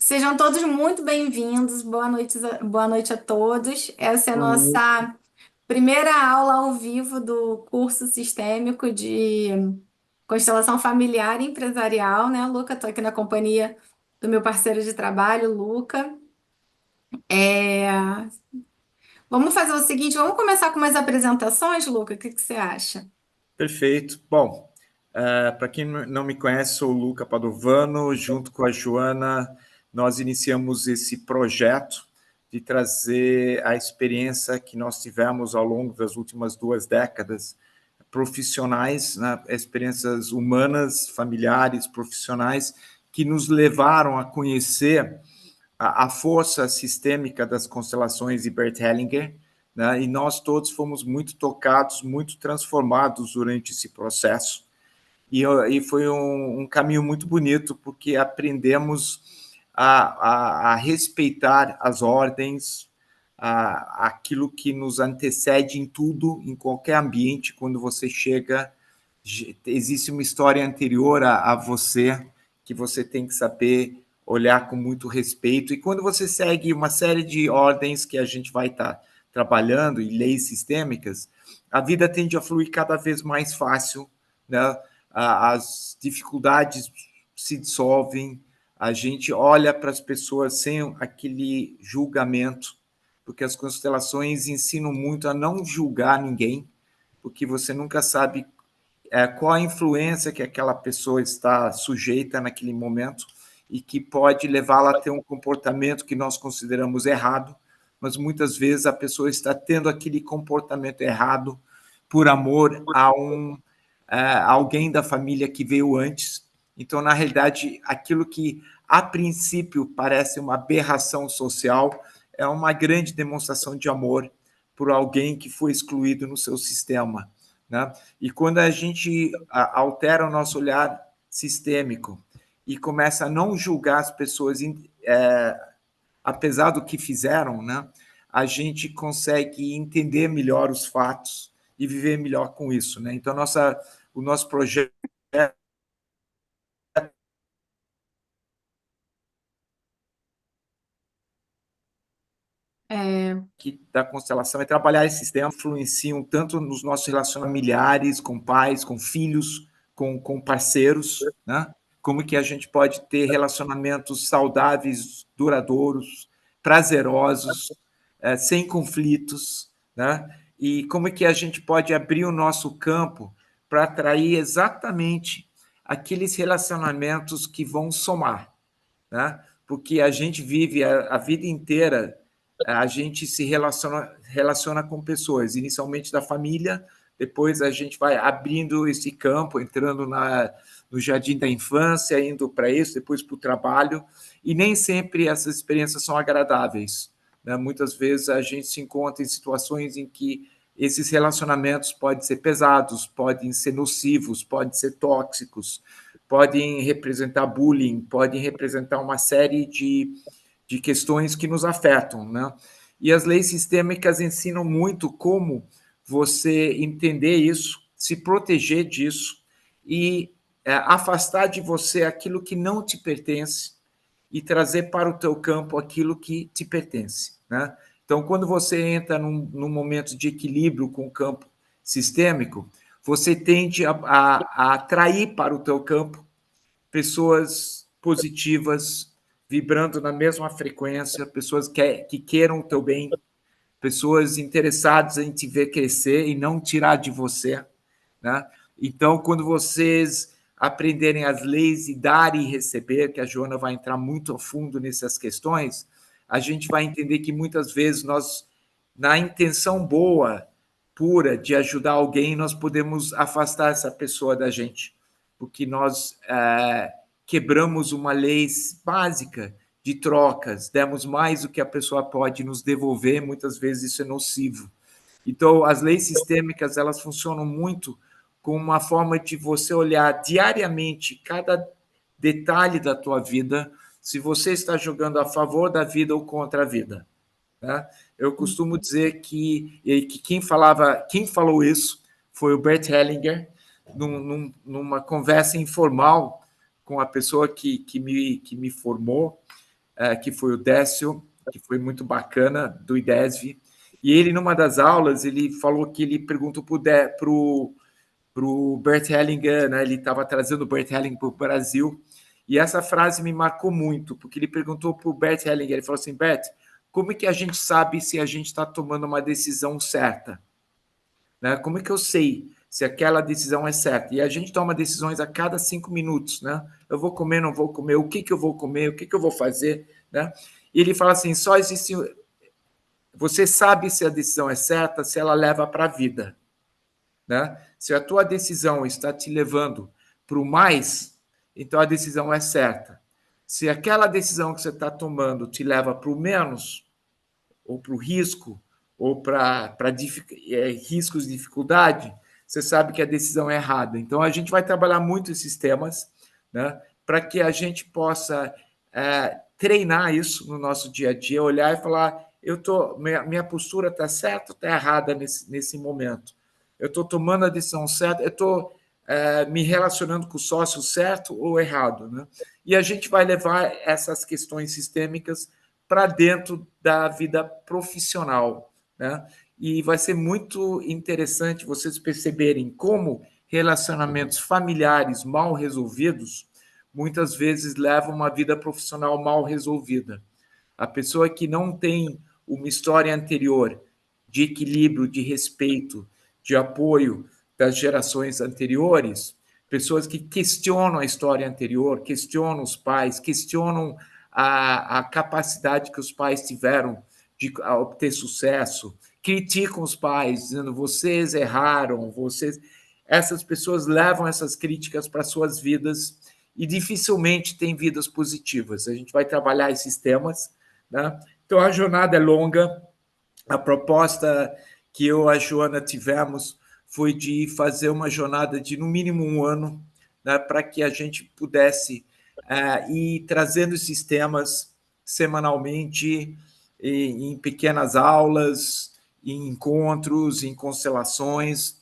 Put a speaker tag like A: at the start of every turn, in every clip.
A: Sejam todos muito bem-vindos. Boa noite a todos. Essa é a
B: Boa noite.
A: nossa primeira aula ao vivo do curso sistêmico de constelação familiar e empresarial, né, Luca? Estou aqui na companhia do meu parceiro de trabalho, Luca. É, Vamos fazer o seguinte, vamos começar com umas apresentações, Luca? O que você acha?
B: Perfeito. Bom, para quem não me conhece, sou o Luca Padovano. Junto com a Joana, nós iniciamos esse projeto de trazer a experiência que nós tivemos ao longo das últimas 2 décadas, profissionais, né, experiências humanas, familiares, profissionais, que nos levaram a conhecer a força sistêmica das constelações de Bert Hellinger, né? E nós todos fomos muito tocados, muito transformados durante esse processo. E foi um caminho muito bonito, porque aprendemos a respeitar as ordens, aquilo que nos antecede em tudo, em qualquer ambiente. Quando você chega, existe uma história anterior a você, que você tem que saber olhar com muito respeito. E quando você segue uma série de ordens que a gente vai estar trabalhando, e leis sistêmicas, a vida tende a fluir cada vez mais fácil, né? As dificuldades se dissolvem, a gente olha para as pessoas sem aquele julgamento, porque as constelações ensinam muito a não julgar ninguém, porque você nunca sabe qual a influência que aquela pessoa está sujeita naquele momento e que pode levá-la a ter um comportamento que nós consideramos errado, mas muitas vezes a pessoa está tendo aquele comportamento errado por amor a alguém da família que veio antes. Então, na realidade, aquilo que a princípio parece uma aberração social é uma grande demonstração de amor por alguém que foi excluído no seu sistema, né? E quando a gente altera o nosso olhar sistêmico e começa a não julgar as pessoas, apesar do que fizeram, né? A gente consegue entender melhor os fatos e viver melhor com isso, né? Então, o nosso projeto
A: É,
B: da constelação é trabalhar esses temas que influenciam tanto nos nossos relacionamentos familiares, com pais, com filhos, com parceiros, né? Como que a gente pode ter relacionamentos saudáveis, duradouros, prazerosos, sem conflitos, né? E como que a gente pode abrir o nosso campo para atrair exatamente aqueles relacionamentos que vão somar, né? Porque a gente vive a vida inteira, a gente se relaciona com pessoas, inicialmente da família, depois a gente vai abrindo esse campo, entrando no jardim da infância, indo para isso, depois para o trabalho, e nem sempre essas experiências são agradáveis, né? Muitas vezes a gente se encontra em situações em que esses relacionamentos podem ser pesados, podem ser nocivos, podem ser tóxicos, podem representar bullying, podem representar uma série de questões que nos afetam, né? E as leis sistêmicas ensinam muito como você entender isso, se proteger disso e afastar de você aquilo que não te pertence e trazer para o teu campo aquilo que te pertence, né? Então, quando você entra num momento de equilíbrio com o campo sistêmico, você tende a atrair para o teu campo pessoas positivas, vibrando na mesma frequência, pessoas que queiram o teu bem, pessoas interessadas em te ver crescer e não tirar de você, né? Então, quando vocês aprenderem as leis de dar e receber, que a Joana vai entrar muito a fundo nessas questões, a gente vai entender que muitas vezes nós, na intenção boa, pura de ajudar alguém, nós podemos afastar essa pessoa da gente, porque nós quebramos uma lei básica de trocas, demos mais do que a pessoa pode nos devolver, muitas vezes isso é nocivo. Então, as leis sistêmicas, elas funcionam muito como uma forma de você olhar diariamente cada detalhe da tua vida, se você está jogando a favor da vida ou contra a vida, né? Eu costumo dizer que quem falou isso foi o Bert Hellinger, numa conversa informal com a pessoa que me formou, que foi o Décio, que foi muito bacana, do IDESV. E ele, numa das aulas, ele falou que ele perguntou para o Bert Hellinger, né? Ele estava trazendo o Bert Hellinger para o Brasil, e essa frase me marcou muito, porque ele perguntou para o Bert Hellinger, ele falou assim, Bert, como é que a gente sabe se a gente está tomando uma decisão certa? Né? Como é que eu sei se aquela decisão é certa? E a gente toma decisões a cada 5 minutos, né? Eu vou comer, não vou comer, o que, que eu vou comer, o que, que eu vou fazer, né? E ele fala assim, só existe... Você sabe se a decisão é certa, se ela leva para a vida, né? Se a tua decisão está te levando para o mais, então a decisão é certa. Se aquela decisão que você está tomando te leva para o menos, ou para o risco, ou para riscos de dificuldade, você sabe que a decisão é errada. Então, a gente vai trabalhar muito esses temas, né, para que a gente possa treinar isso no nosso dia a dia, olhar e falar, minha postura está certa ou está errada nesse momento? Eu estou tomando a decisão certa? Eu estou me relacionando com o sócio certo ou errado? Né? E a gente vai levar essas questões sistêmicas para dentro da vida profissional, né? E vai ser muito interessante vocês perceberem como relacionamentos familiares mal resolvidos muitas vezes levam uma vida profissional mal resolvida. A pessoa que não tem uma história anterior de equilíbrio, de respeito, de apoio das gerações anteriores, pessoas que questionam a história anterior, questionam os pais, questionam a capacidade que os pais tiveram de obter sucesso, criticam os pais, dizendo vocês erraram, vocês. Essas pessoas levam essas críticas para suas vidas e dificilmente têm vidas positivas. A gente vai trabalhar esses temas, né? Então a jornada é longa. A proposta que eu e a Joana tivemos foi de fazer uma jornada de no mínimo 1 ano, né, para que a gente pudesse ir trazendo esses temas semanalmente, em pequenas aulas, em encontros, em constelações.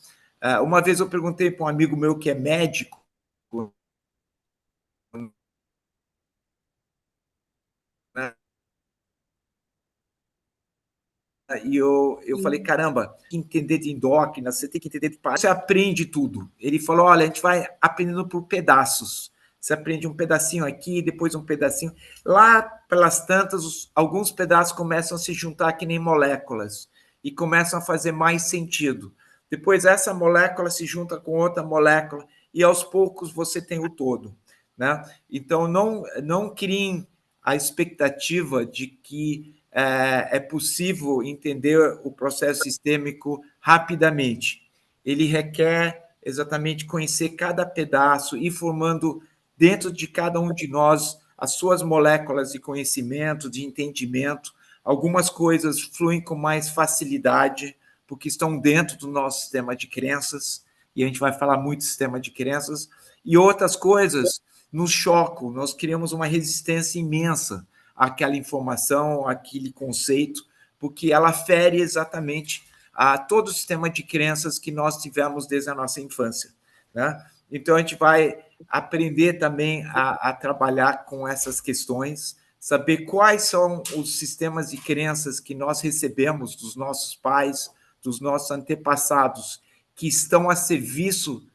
B: Uma vez eu perguntei para um amigo meu que é médico, né, e eu falei,
A: Sim.
B: caramba, entender de endócrina, você tem que entender de parte, você aprende tudo. Ele falou, olha, a gente vai aprendendo por pedaços. Você aprende um pedacinho aqui, depois um pedacinho. Lá, pelas tantas, alguns pedaços começam a se juntar que nem moléculas e começam a fazer mais sentido. Depois, essa molécula se junta com outra molécula e, aos poucos, você tem o todo. Né? Então, não criem a expectativa de que é possível entender o processo sistêmico rapidamente. Ele requer exatamente conhecer cada pedaço e formando dentro de cada um de nós as suas moléculas de conhecimento, de entendimento. Algumas coisas fluem com mais facilidade, porque estão dentro do nosso sistema de crenças, e a gente vai falar muito do sistema de crenças, e outras coisas nos chocam, nós criamos uma resistência imensa àquela informação, àquele conceito, porque ela fere exatamente a todo o sistema de crenças que nós tivemos desde a nossa infância. Né? Então, a gente vai aprender também a trabalhar com essas questões, saber quais são os sistemas de crenças que nós recebemos dos nossos pais, dos nossos antepassados, que estão a serviço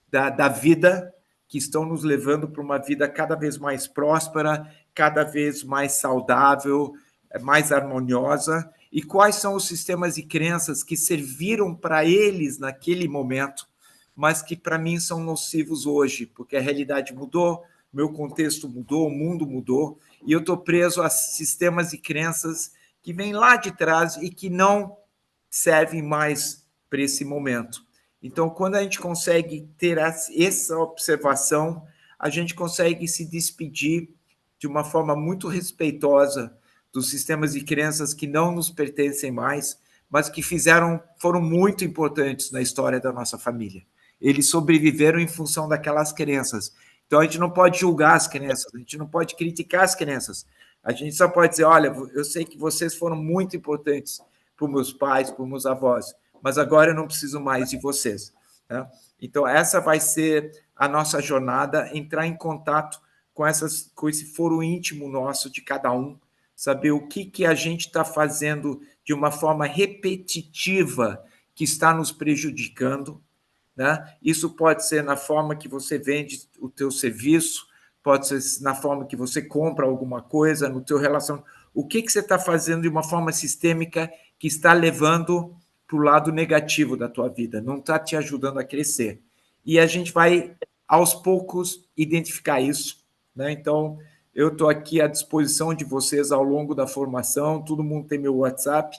B: da vida, que estão nos levando para uma vida cada vez mais próspera, cada vez mais saudável, mais harmoniosa, e quais são os sistemas e crenças que serviram para eles naquele momento, mas que para mim são nocivos hoje, porque a realidade mudou, meu contexto mudou, o mundo mudou, e eu estou preso a sistemas e crenças que vêm lá de trás e que não servem mais para esse momento. Então, quando a gente consegue ter essa observação, a gente consegue se despedir de uma forma muito respeitosa dos sistemas de crenças que não nos pertencem mais, mas que foram muito importantes na história da nossa família. Eles sobreviveram em função daquelas crenças. Então, a gente não pode julgar as crenças, a gente não pode criticar as crenças. A gente só pode dizer, olha, eu sei que vocês foram muito importantes para os meus pais, para os meus avós, mas agora eu não preciso mais de vocês. Né? Então, essa vai ser a nossa jornada, entrar em contato com esse foro íntimo nosso de cada um, saber o que a gente está fazendo de uma forma repetitiva que está nos prejudicando, né? Isso pode ser na forma que você vende o teu serviço, pode ser na forma que você compra alguma coisa, no teu relacionamento. O que você está fazendo de uma forma sistêmica que está levando para o lado negativo da tua vida, não está te ajudando a crescer. E a gente vai, aos poucos, identificar isso, né? Então, eu estou aqui à disposição de vocês ao longo da formação, todo mundo tem meu WhatsApp.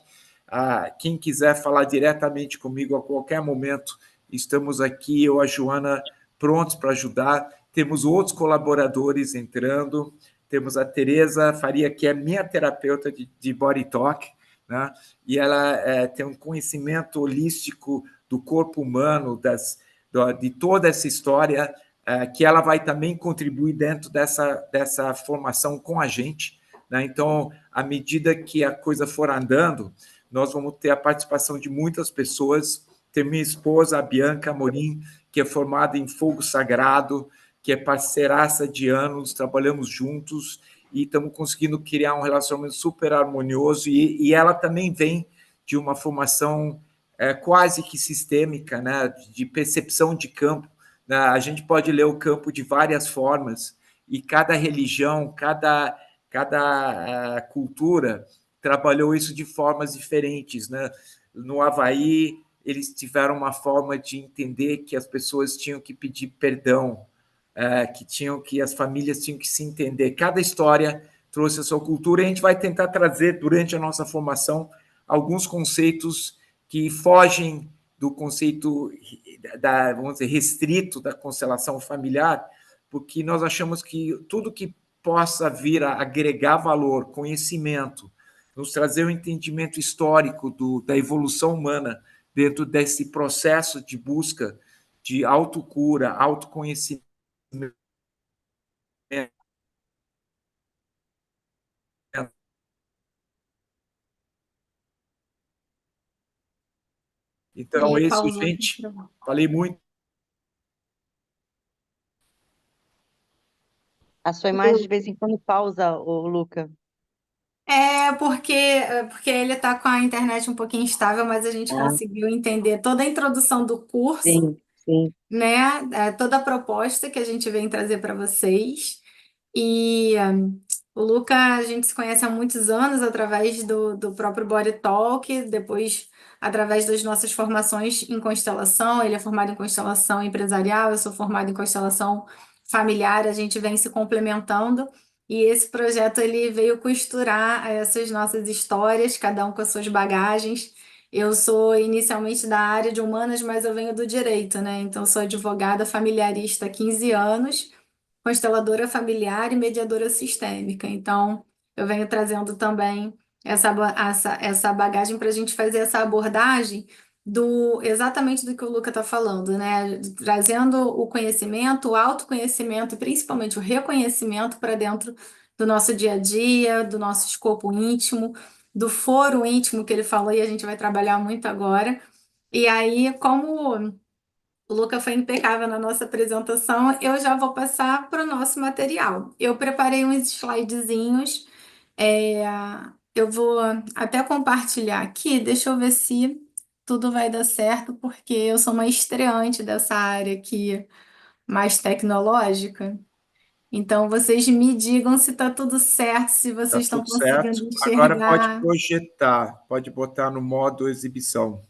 B: Quem quiser falar diretamente comigo a qualquer momento, estamos aqui, eu e a Joana, prontos para ajudar. Temos outros colaboradores entrando, temos a Tereza Faria, que é minha terapeuta de Body Talk, né? E ela tem um conhecimento holístico do corpo humano, de toda essa história, que ela vai também contribuir dentro dessa formação com a gente, né? Então, à medida que a coisa for andando, nós vamos ter a participação de muitas pessoas. Tem minha esposa, a Bianca Amorim, que é formada em fogo sagrado, que é parceiraça de anos, trabalhamos juntos e estamos conseguindo criar um relacionamento super harmonioso. E ela também vem de uma formação quase que sistêmica, né, de percepção de campo. Né? A gente pode ler o campo de várias formas e cada religião, cada cultura trabalhou isso de formas diferentes. Né? No Havaí, eles tiveram uma forma de entender que as pessoas tinham que pedir perdão, que as famílias tinham que se entender. Cada história trouxe a sua cultura e a gente vai tentar trazer, durante a nossa formação, alguns conceitos que fogem do conceito vamos dizer, restrito da constelação familiar, porque nós achamos que tudo que possa vir a agregar valor, conhecimento, nos trazer um entendimento histórico da evolução humana dentro desse processo de busca de autocura, autoconhecimento. Então,
A: Ele
B: esse,
A: pausou aqui.
B: gente, falei muito.
C: A sua imagem de vez em quando pausa, ô Luca.
A: Porque ele está com a internet um pouquinho instável, mas a gente
C: Ah,
A: conseguiu entender toda a introdução do curso,
C: sim, sim.
A: né? Toda a proposta que a gente vem trazer para vocês. E o Luca, a gente se conhece há muitos anos através do próprio Body Talk, depois através das nossas formações em constelação. Ele é formado em constelação empresarial, eu sou formada em constelação familiar, a gente vem se complementando. E esse projeto ele veio costurar essas nossas histórias, cada um com as suas bagagens. Eu sou inicialmente da área de humanas, mas eu venho do direito, né? Então, sou advogada familiarista há 15 anos, consteladora familiar e mediadora sistêmica. Então, eu venho trazendo também essa bagagem para a gente fazer essa abordagem exatamente do que o Luca está falando, né? Trazendo o conhecimento, o autoconhecimento e principalmente o reconhecimento para dentro do nosso dia a dia, do nosso escopo íntimo, do foro íntimo que ele falou e a gente vai trabalhar muito agora. E aí, como o Luca foi impecável na nossa apresentação. Eu já vou passar para o nosso material. Eu preparei uns slidezinhos. é, eu vou até compartilhar aqui. Deixa eu ver se tudo vai dar certo, porque eu sou uma estreante dessa área aqui mais tecnológica. Então, vocês me digam se está tudo certo, se
B: Está
A: vocês estão
B: tudo certo.
A: conseguindo
B: Agora pode
A: enxergar,
B: projetar, pode botar no modo exibição.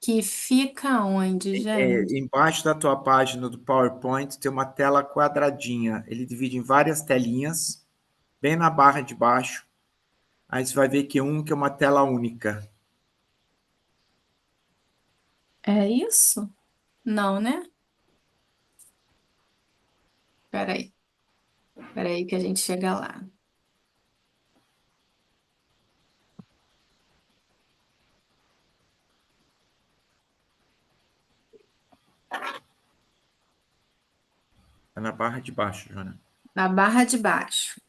A: que fica onde, gente?
B: Embaixo da tua página do PowerPoint tem uma tela quadradinha. Ele divide em várias telinhas, bem na barra de baixo. Aí você vai ver que é uma tela única.
A: É isso? Não, né? Peraí. Peraí que a gente chega lá.
B: É na barra de baixo, Joana.
A: Na barra de baixo.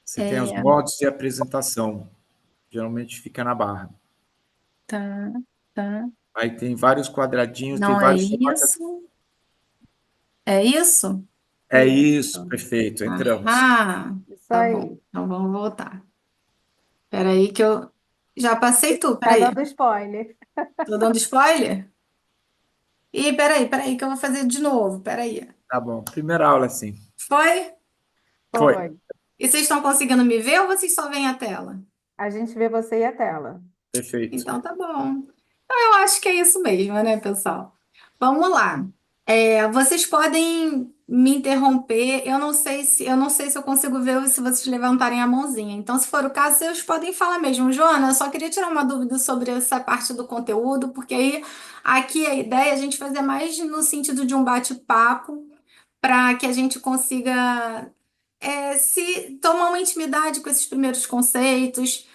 B: Você tem os
A: É,
B: modos de apresentação. Geralmente fica na barra.
A: tá, tá.
B: Aí tem vários quadradinhos, tem
A: Não é
B: vários formatos.
A: isso? É isso?
B: É isso,
D: Isso,
B: perfeito, entramos.
A: Aham,
D: isso
A: tá bom.
D: aí.
A: Então vamos voltar. Espera aí que eu já passei tudo.
D: Tá
A: Peraí.
D: dando spoiler.
A: Tô dando spoiler? Ih, peraí que eu vou fazer de novo. Peraí.
B: Tá bom. Primeira aula, sim.
A: Foi?
B: Foi.
D: Foi.
A: E vocês estão conseguindo me ver ou vocês só veem a tela?
D: A gente vê você e a tela.
B: Perfeito.
A: Então tá bom. Então eu acho que é isso mesmo, né, pessoal? Vamos lá. Vocês podem me interromper. Eu não sei se eu consigo ver se vocês levantarem a mãozinha. Então, se for o caso, vocês podem falar mesmo. Joana, eu só queria tirar uma dúvida sobre essa parte do conteúdo, porque aí aqui a ideia é a gente fazer mais no sentido de um bate-papo para que a gente consiga se tomar uma intimidade com esses primeiros conceitos,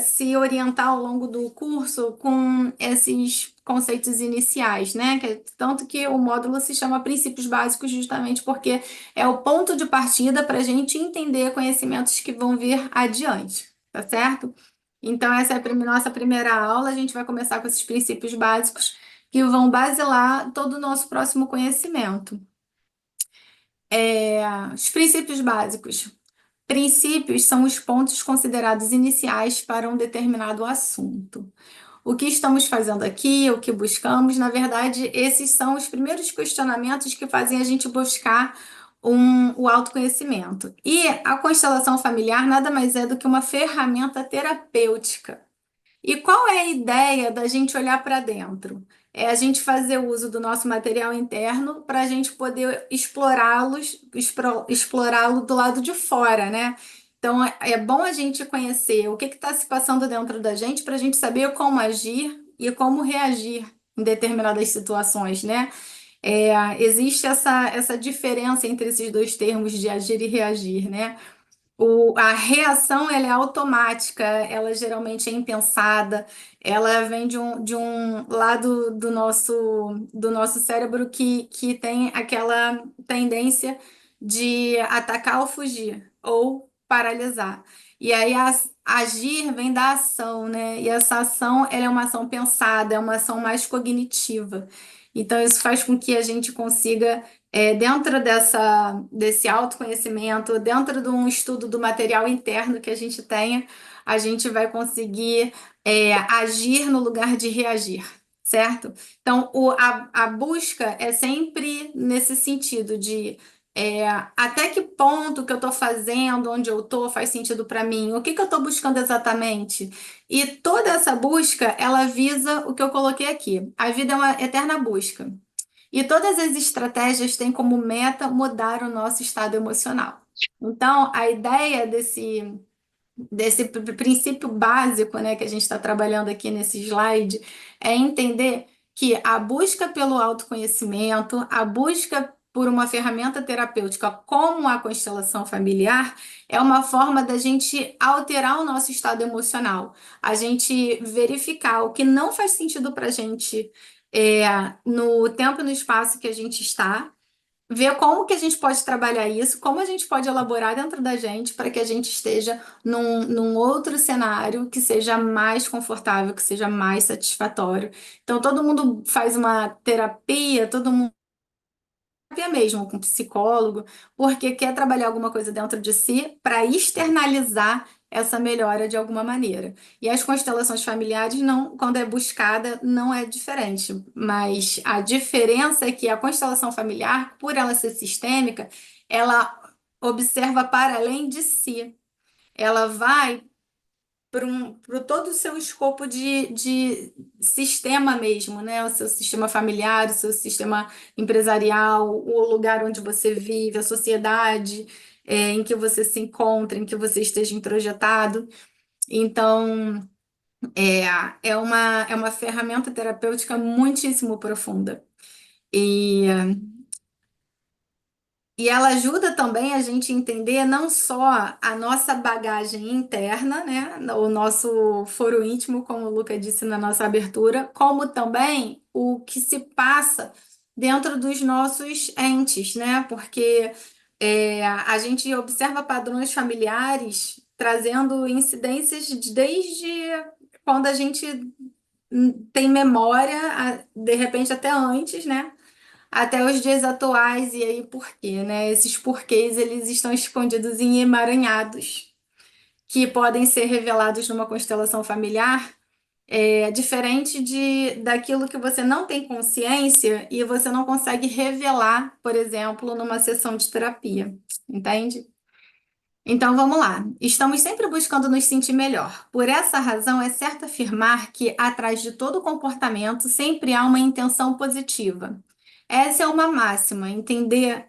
A: se orientar ao longo do curso com esses conceitos iniciais, né? Tanto que o módulo se chama Princípios Básicos, justamente porque é o ponto de partida para a gente entender conhecimentos que vão vir adiante, tá certo? Então, essa é a nossa primeira aula. A gente vai começar com esses princípios básicos que vão basilar todo o nosso próximo conhecimento. Os princípios básicos. Princípios são os pontos considerados iniciais para um determinado assunto. O que estamos fazendo aqui, o que buscamos, na verdade, esses são os primeiros questionamentos que fazem a gente buscar o autoconhecimento. E a constelação familiar nada mais é do que uma ferramenta terapêutica. E qual é a ideia da gente olhar para dentro? É a gente fazer uso do nosso material interno para a gente poder explorá-lo do lado de fora, né? Então é bom a gente conhecer o que está se passando dentro da gente para a gente saber como agir e como reagir em determinadas situações, né? Existe essa diferença entre esses dois termos de agir e reagir, né? A reação ela é automática, ela geralmente é impensada, ela vem de um lado do nosso cérebro que tem aquela tendência de atacar ou fugir, ou paralisar. E aí agir vem da ação, né? E essa ação ela é uma ação pensada, é uma ação mais cognitiva. Então, isso faz com que a gente consiga dentro desse autoconhecimento, dentro de um estudo do material interno que a gente tenha, a gente vai conseguir agir no lugar de reagir, certo? Então, a busca é sempre nesse sentido de até que ponto que eu estou fazendo, onde eu estou, faz sentido para mim, o que que eu estou buscando exatamente? E toda essa busca, ela visa o que eu coloquei aqui. A vida é uma eterna busca. E todas as estratégias têm como meta mudar o nosso estado emocional. Então, a ideia desse princípio básico, né, que a gente está trabalhando aqui nesse slide, é entender que a busca pelo autoconhecimento, a busca por uma ferramenta terapêutica como a constelação familiar, é uma forma da gente alterar o nosso estado emocional, a gente verificar o que não faz sentido para a gente no tempo e no espaço que a gente está, ver como que a gente pode trabalhar isso, como a gente pode elaborar dentro da gente para que a gente esteja num outro cenário que seja mais confortável, que seja mais satisfatório. Então, todo mundo faz uma terapia, todo mundo terapia mesmo com psicólogo, porque quer trabalhar alguma coisa dentro de si para externalizar essa melhora de alguma maneira. E as constelações familiares, não, quando é buscada, não é diferente. Mas a diferença é que a constelação familiar, por ela ser sistêmica, ela observa para além de si. Ela vai para todo o seu escopo de sistema mesmo, né? O seu sistema familiar, o seu sistema empresarial, o lugar onde você vive, a sociedade, em que você se encontra, em que você esteja introjetado. Então, é uma ferramenta terapêutica muitíssimo profunda. E ela ajuda também a gente entender não só a nossa bagagem interna, né, o nosso foro íntimo, como o Luca disse na nossa abertura, como também o que se passa dentro dos nossos entes, né? Porque a gente observa padrões familiares trazendo incidências desde quando a gente tem memória, de repente até antes, né? até os dias atuais, e aí por quê, né? Esses porquês, eles estão escondidos em emaranhados, que podem ser revelados numa constelação familiar, diferente daquilo que você não tem consciência e você não consegue revelar, por exemplo, numa sessão de terapia, entende? Então vamos lá. Estamos sempre buscando nos sentir melhor. Por essa razão, é certo afirmar que atrás de todo comportamento sempre há uma intenção positiva. Essa é uma máxima, entender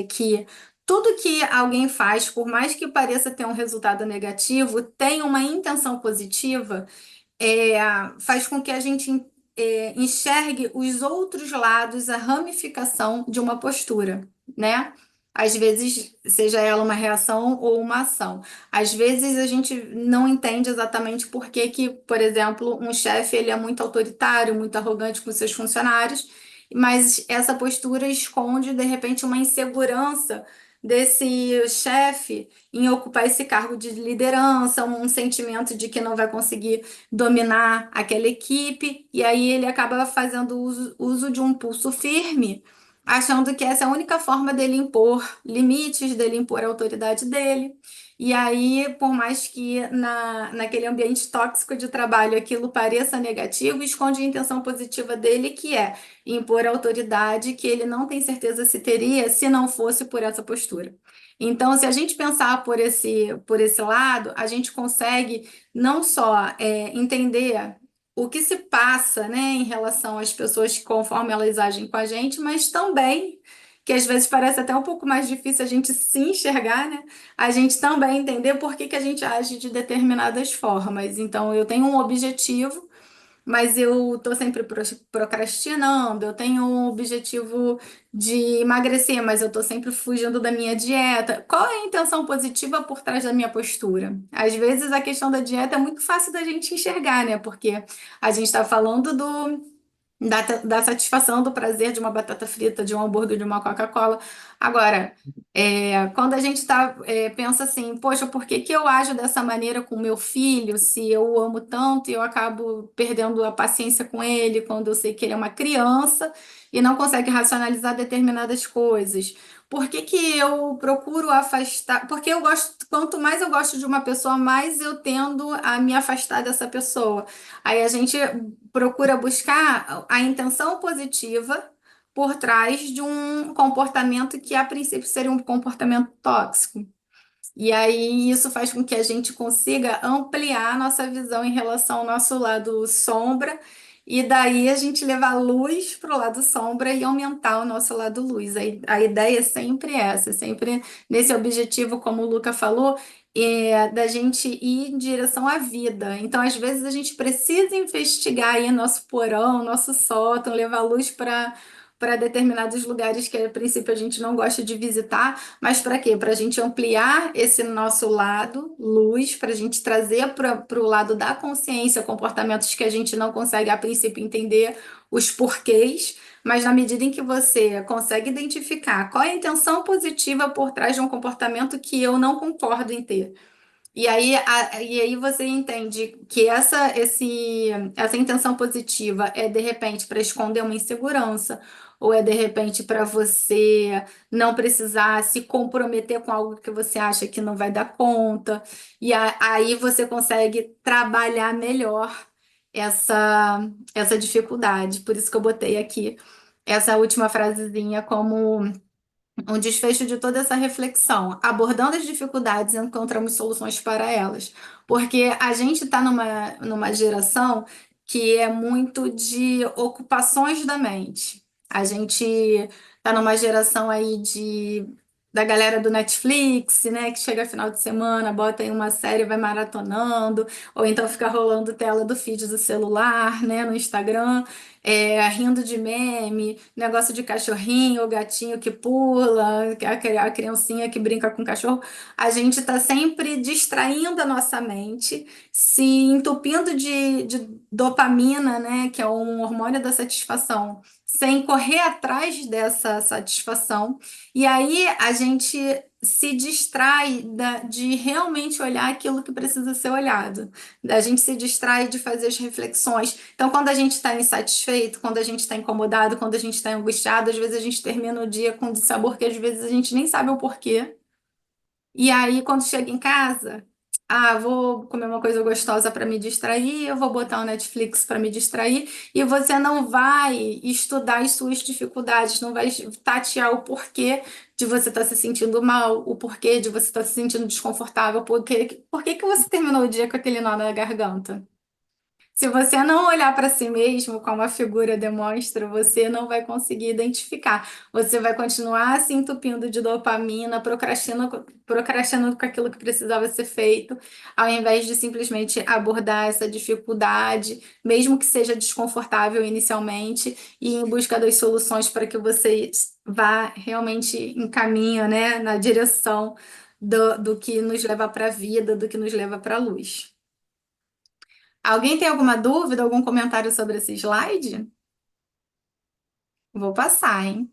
A: que tudo que alguém faz, por mais que pareça ter um resultado negativo, tem uma intenção positiva, é, faz com que a gente enxergue os outros lados, a ramificação de uma postura, né? Às vezes, seja ela uma reação ou uma ação. Às vezes a gente não entende exatamente por que que, por exemplo, um chefe ele é muito autoritário, muito arrogante com seus funcionários, mas essa postura esconde, de repente, uma insegurança desse chefe em ocupar esse cargo de liderança, um sentimento de que não vai conseguir dominar aquela equipe, e aí ele acaba fazendo uso de um pulso firme, achando que essa é a única forma dele impor limites, dele impor a autoridade dele. E aí, por mais que naquele ambiente tóxico de trabalho aquilo pareça negativo, esconde a intenção positiva dele, que é impor a autoridade que ele não tem certeza se teria se não fosse por essa postura. Então, se a gente pensar por esse lado, a gente consegue não só entender o que se passa, né, em relação às pessoas conforme elas agem com a gente, mas também, que às vezes parece até um pouco mais difícil a gente se enxergar, né, a gente também entender por que que a gente age de determinadas formas. Então, eu tenho um objetivo, mas eu tô sempre procrastinando. Eu tenho um objetivo de emagrecer, mas eu tô sempre fugindo da minha dieta. Qual é a intenção positiva por trás da minha postura? Às vezes a questão da dieta é muito fácil da gente enxergar, né? Porque a gente está falando da satisfação, do prazer de uma batata frita, de um hambúrguer, de uma Coca-Cola. Agora, quando a gente pensa assim, poxa, por que que eu ajo dessa maneira com o meu filho, se eu o amo tanto e eu acabo perdendo a paciência com ele quando eu sei que ele é uma criança e não consegue racionalizar determinadas coisas? Por que que eu procuro afastar? Porque eu gosto, quanto mais eu gosto de uma pessoa, mais eu tendo a me afastar dessa pessoa. Aí a gente procura buscar a intenção positiva por trás de um comportamento que a princípio seria um comportamento tóxico. E aí isso faz com que a gente consiga ampliar a nossa visão em relação ao nosso lado sombra, e daí a gente levar luz para o lado sombra e aumentar o nosso lado luz. A ideia é sempre essa, sempre nesse objetivo, como o Luca falou, da gente ir em direção à vida. Então, às vezes, a gente precisa investigar aí nosso porão, nosso sótão, levar luz para determinados lugares que a princípio a gente não gosta de visitar, mas para quê? Para a gente ampliar esse nosso lado, luz, para a gente trazer para o lado da consciência comportamentos que a gente não consegue a princípio entender os porquês, mas na medida em que você consegue identificar qual é a intenção positiva por trás de um comportamento que eu não concordo em ter. E aí você entende que essa intenção positiva é de repente para esconder uma insegurança, ou é de repente para você não precisar se comprometer com algo que você acha que não vai dar conta. Aí você consegue trabalhar melhor essa dificuldade. Por isso que eu botei aqui essa última frasezinha como um desfecho de toda essa reflexão. Abordando as dificuldades, encontramos soluções para elas. Porque a gente está numa geração que é muito de ocupações da mente. A gente está numa geração aí da galera do Netflix, né, que chega final de semana, bota aí uma série, vai maratonando, ou então fica rolando tela do feed do celular, né, no Instagram, rindo de meme, negócio de cachorrinho ou gatinho que pula, a criancinha que brinca com o cachorro. A gente está sempre distraindo a nossa mente, se entupindo de dopamina, né, que é um hormônio da satisfação, sem correr atrás dessa satisfação. E aí a gente se distrai de realmente olhar aquilo que precisa ser olhado. A gente se distrai de fazer as reflexões. Então, quando a gente está insatisfeito, quando a gente está incomodado, quando a gente está angustiado, às vezes a gente termina o dia com um dissabor que às vezes a gente nem sabe o porquê. E aí, quando chega em casa, vou comer uma coisa gostosa para me distrair, eu vou botar um Netflix para me distrair, e você não vai estudar as suas dificuldades, não vai tatear o porquê de você estar se sentindo mal, o porquê de você estar se sentindo desconfortável, por que que você terminou o dia com aquele nó na garganta? Se você não olhar para si mesmo, como a figura demonstra, você não vai conseguir identificar. Você vai continuar se entupindo de dopamina, procrastinando com aquilo que precisava ser feito, ao invés de simplesmente abordar essa dificuldade, mesmo que seja desconfortável inicialmente, e ir em busca das soluções para que você vá realmente em caminho, né, na direção do que nos leva para a vida, do que nos leva para a luz. Alguém tem alguma dúvida, algum comentário sobre esse slide? Vou passar, hein?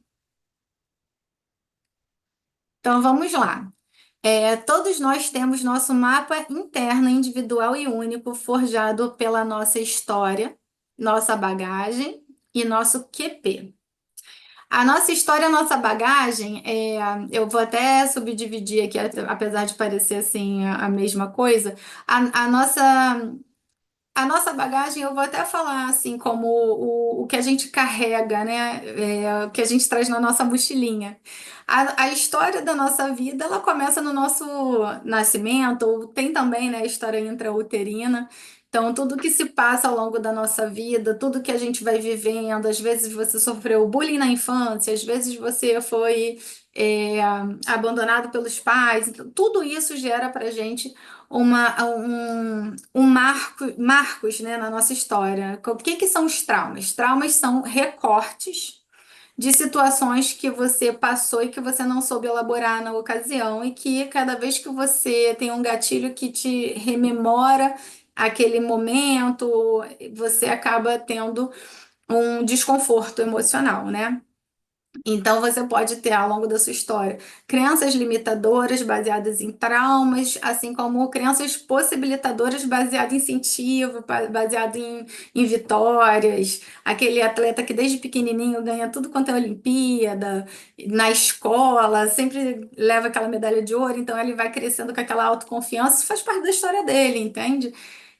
A: Então vamos lá. Todos nós temos nosso mapa interno, individual e único, forjado pela nossa história, nossa bagagem e nosso QP. A nossa história, a nossa bagagem, eu vou até subdividir aqui, apesar de parecer assim a mesma coisa. A nossa bagagem, eu vou até falar assim, como o que a gente carrega, né? O que a gente traz na nossa mochilinha. A história da nossa vida, ela começa no nosso nascimento, ou tem também, né, a história intrauterina. Então, tudo que se passa ao longo da nossa vida, tudo que a gente vai vivendo, às vezes você sofreu bullying na infância, às vezes você foi, é, abandonado pelos pais, então, tudo isso gera pra gente marcos, né, na nossa história. O que que são os traumas? Traumas são recortes de situações que você passou e que você não soube elaborar na ocasião, e que cada vez que você tem um gatilho que te rememora aquele momento, você acaba tendo um desconforto emocional, né? Então, você pode ter ao longo da sua história crenças limitadoras baseadas em traumas, assim como crenças possibilitadoras baseadas em incentivo, baseado em vitórias. Aquele atleta que desde pequenininho ganha tudo quanto é Olimpíada, na escola, sempre leva aquela medalha de ouro, então ele vai crescendo com aquela autoconfiança, isso faz parte da história dele, entende?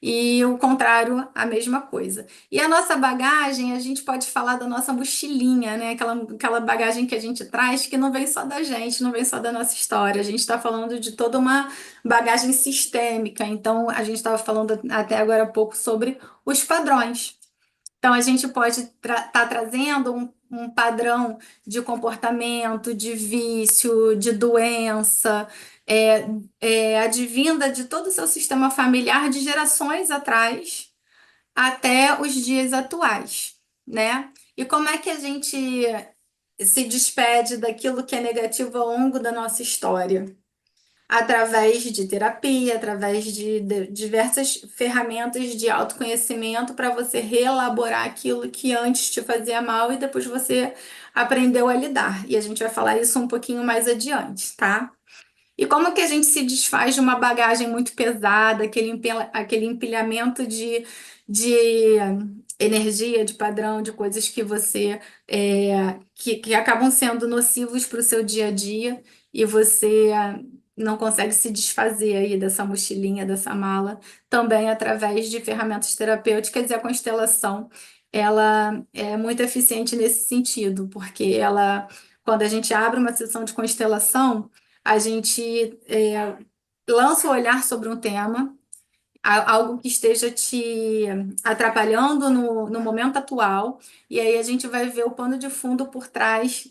A: E o contrário, a mesma coisa. E a nossa bagagem, a gente pode falar da nossa mochilinha, né? Aquela bagagem que a gente traz que não vem só da gente, não vem só da nossa história. A gente está falando de toda uma bagagem sistêmica. Então, a gente estava falando até agora há pouco sobre os padrões. Então, a gente pode estar trazendo um padrão de comportamento, de vício, de doença, é, advinda de todo o seu sistema familiar de gerações atrás até os dias atuais, né? E como é que a gente se despede daquilo que é negativo ao longo da nossa história? Através de terapia, através de diversas ferramentas de autoconhecimento para você reelaborar aquilo que antes te fazia mal e depois você aprendeu a lidar. E a gente vai falar isso um pouquinho mais adiante, tá? E como que a gente se desfaz de uma bagagem muito pesada, aquele empilhamento de energia, de padrão, de coisas que que acabam sendo nocivos para o seu dia a dia, e você não consegue se desfazer aí dessa mochilinha, dessa mala, também através de ferramentas terapêuticas, e a constelação, ela é muito eficiente nesse sentido, porque quando a gente abre uma sessão de constelação, a gente lança o olhar sobre um tema, algo que esteja te atrapalhando no momento atual, e aí a gente vai ver o pano de fundo por trás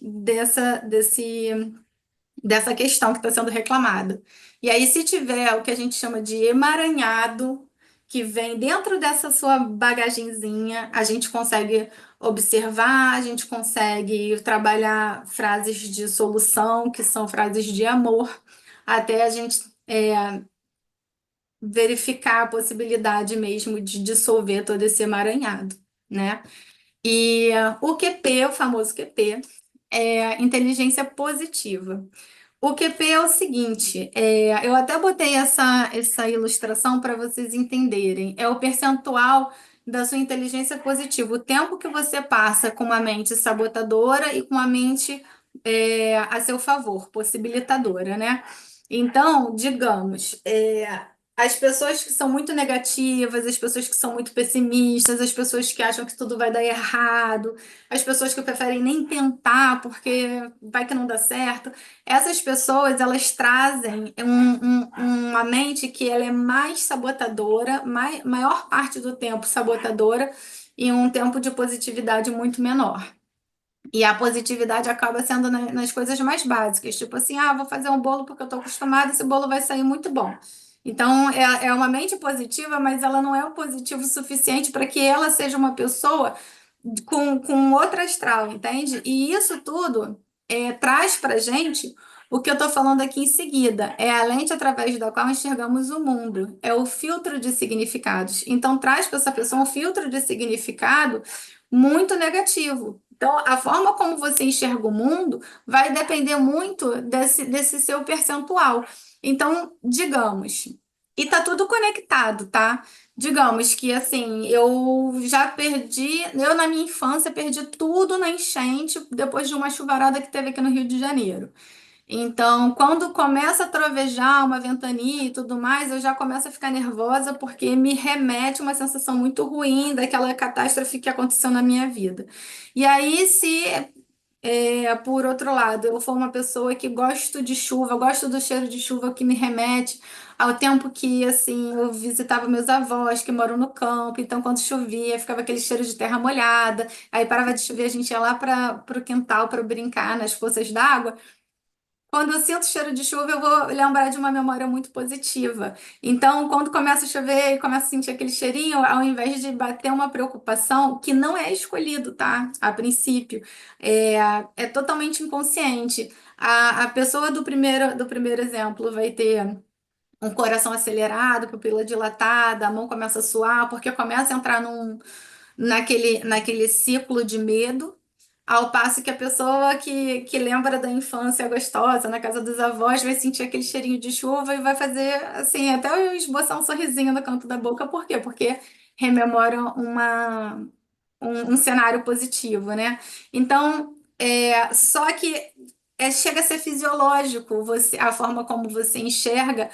A: dessa questão que está sendo reclamada. E aí, se tiver o que a gente chama de emaranhado, que vem dentro dessa sua bagagenzinha, a gente consegue observar, a gente consegue trabalhar frases de solução, que são frases de amor, até a gente verificar a possibilidade mesmo de dissolver todo esse emaranhado, né? E o QP, o famoso QP, é inteligência positiva. O QP é o seguinte, eu até botei essa ilustração para vocês entenderem. É o percentual da sua inteligência positiva, o tempo que você passa com uma mente sabotadora e com uma mente a seu favor, possibilitadora, né? Então, digamos, as pessoas que são muito negativas, as pessoas que são muito pessimistas, as pessoas que acham que tudo vai dar errado, as pessoas que preferem nem tentar porque vai que não dá certo. Essas pessoas, elas trazem uma mente que ela é mais sabotadora, maior parte do tempo sabotadora e um tempo de positividade muito menor. E a positividade acaba sendo nas coisas mais básicas, tipo assim, vou fazer um bolo porque eu estou acostumada, esse bolo vai sair muito bom. Então, é uma mente positiva, mas ela não é o positivo suficiente para que ela seja uma pessoa com outra astral, entende? E isso tudo traz para gente o que eu estou falando aqui em seguida. É a lente através da qual enxergamos o mundo. É o filtro de significados. Então, traz para essa pessoa um filtro de significado muito negativo. Então, a forma como você enxerga o mundo vai depender muito desse seu percentual. Então, digamos, e tá tudo conectado, tá? Digamos que assim, eu na minha infância perdi tudo na enchente depois de uma chuvarada que teve aqui no Rio de Janeiro. Então, quando começa a trovejar, uma ventania e tudo mais, eu já começo a ficar nervosa porque me remete uma sensação muito ruim daquela catástrofe que aconteceu na minha vida. E aí, se por outro lado, eu for uma pessoa que gosto de chuva, gosto do cheiro de chuva que me remete ao tempo que, assim, eu visitava meus avós que moram no campo, então quando chovia, ficava aquele cheiro de terra molhada, aí parava de chover, a gente ia lá para o quintal para brincar nas poças d'água. Quando eu sinto cheiro de chuva, eu vou lembrar de uma memória muito positiva. Então, quando começa a chover e começa a sentir aquele cheirinho, ao invés de bater uma preocupação, que não é escolhido, tá? A princípio, é, é totalmente inconsciente. A pessoa do primeiro exemplo vai ter um coração acelerado, pupila dilatada, a mão começa a suar, porque começa a entrar naquele ciclo de medo. Ao passo que a pessoa que lembra da infância gostosa, na casa dos avós, vai sentir aquele cheirinho de chuva e vai fazer, assim, até eu esboçar um sorrisinho no canto da boca. Por quê? Porque rememora um cenário positivo, né? Então, só que chega a ser fisiológico a forma como você enxerga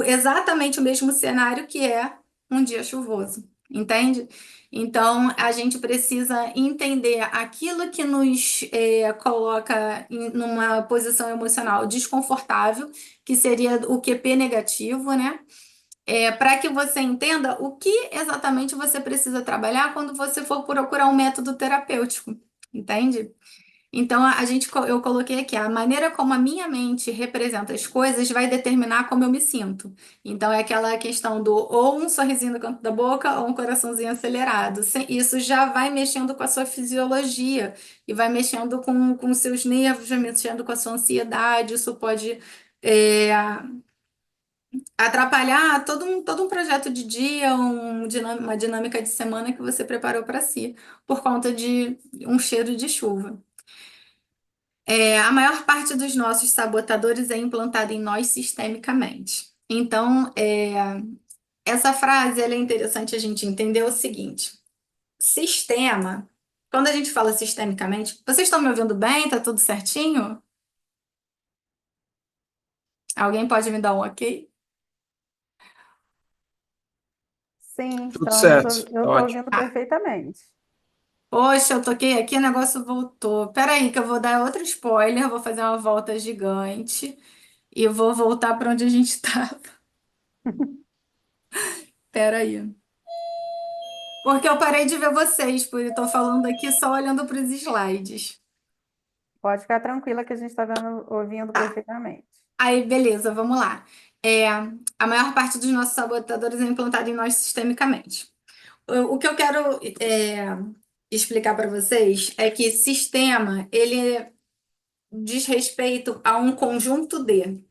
A: exatamente o mesmo cenário que é um dia chuvoso, entende? Então, a gente precisa entender aquilo que nos coloca numa posição emocional desconfortável, que seria o QP negativo, né? Para que você entenda o que exatamente você precisa trabalhar quando você for procurar um método terapêutico, entende? Então, eu coloquei aqui, a maneira como a minha mente representa as coisas vai determinar como eu me sinto. Então, é aquela questão do ou um sorrisinho no canto da boca ou um coraçãozinho acelerado. Isso já vai mexendo com a sua fisiologia e vai mexendo com os seus nervos, vai mexendo com a sua ansiedade. Isso pode é, atrapalhar todo um projeto de dia, uma dinâmica de semana que você preparou para si, por conta de um cheiro de chuva. A maior parte dos nossos sabotadores é implantada em nós sistemicamente. Então, essa frase ela é interessante a gente entender o seguinte: sistema, quando a gente fala sistemicamente, vocês estão me ouvindo bem? Tá tudo certinho? Alguém pode me dar um ok?
D: Sim,
B: Tudo
D: estamos,
B: certo,
D: eu
B: tá
D: estou
B: ótimo.
D: ouvindo perfeitamente.
A: Poxa, eu toquei aqui, o negócio voltou. Peraí, que eu vou dar outro spoiler, vou fazer uma volta gigante e vou voltar para onde a gente estava. Peraí. Porque eu parei de ver vocês, por eu estou falando aqui só olhando para os slides.
D: Pode ficar tranquila que a gente está ouvindo perfeitamente.
A: Aí, beleza, vamos lá. A maior parte dos nossos sabotadores é implantado em nós sistemicamente. O que eu quero explicar para vocês é que sistema, ele diz respeito a um conjunto de.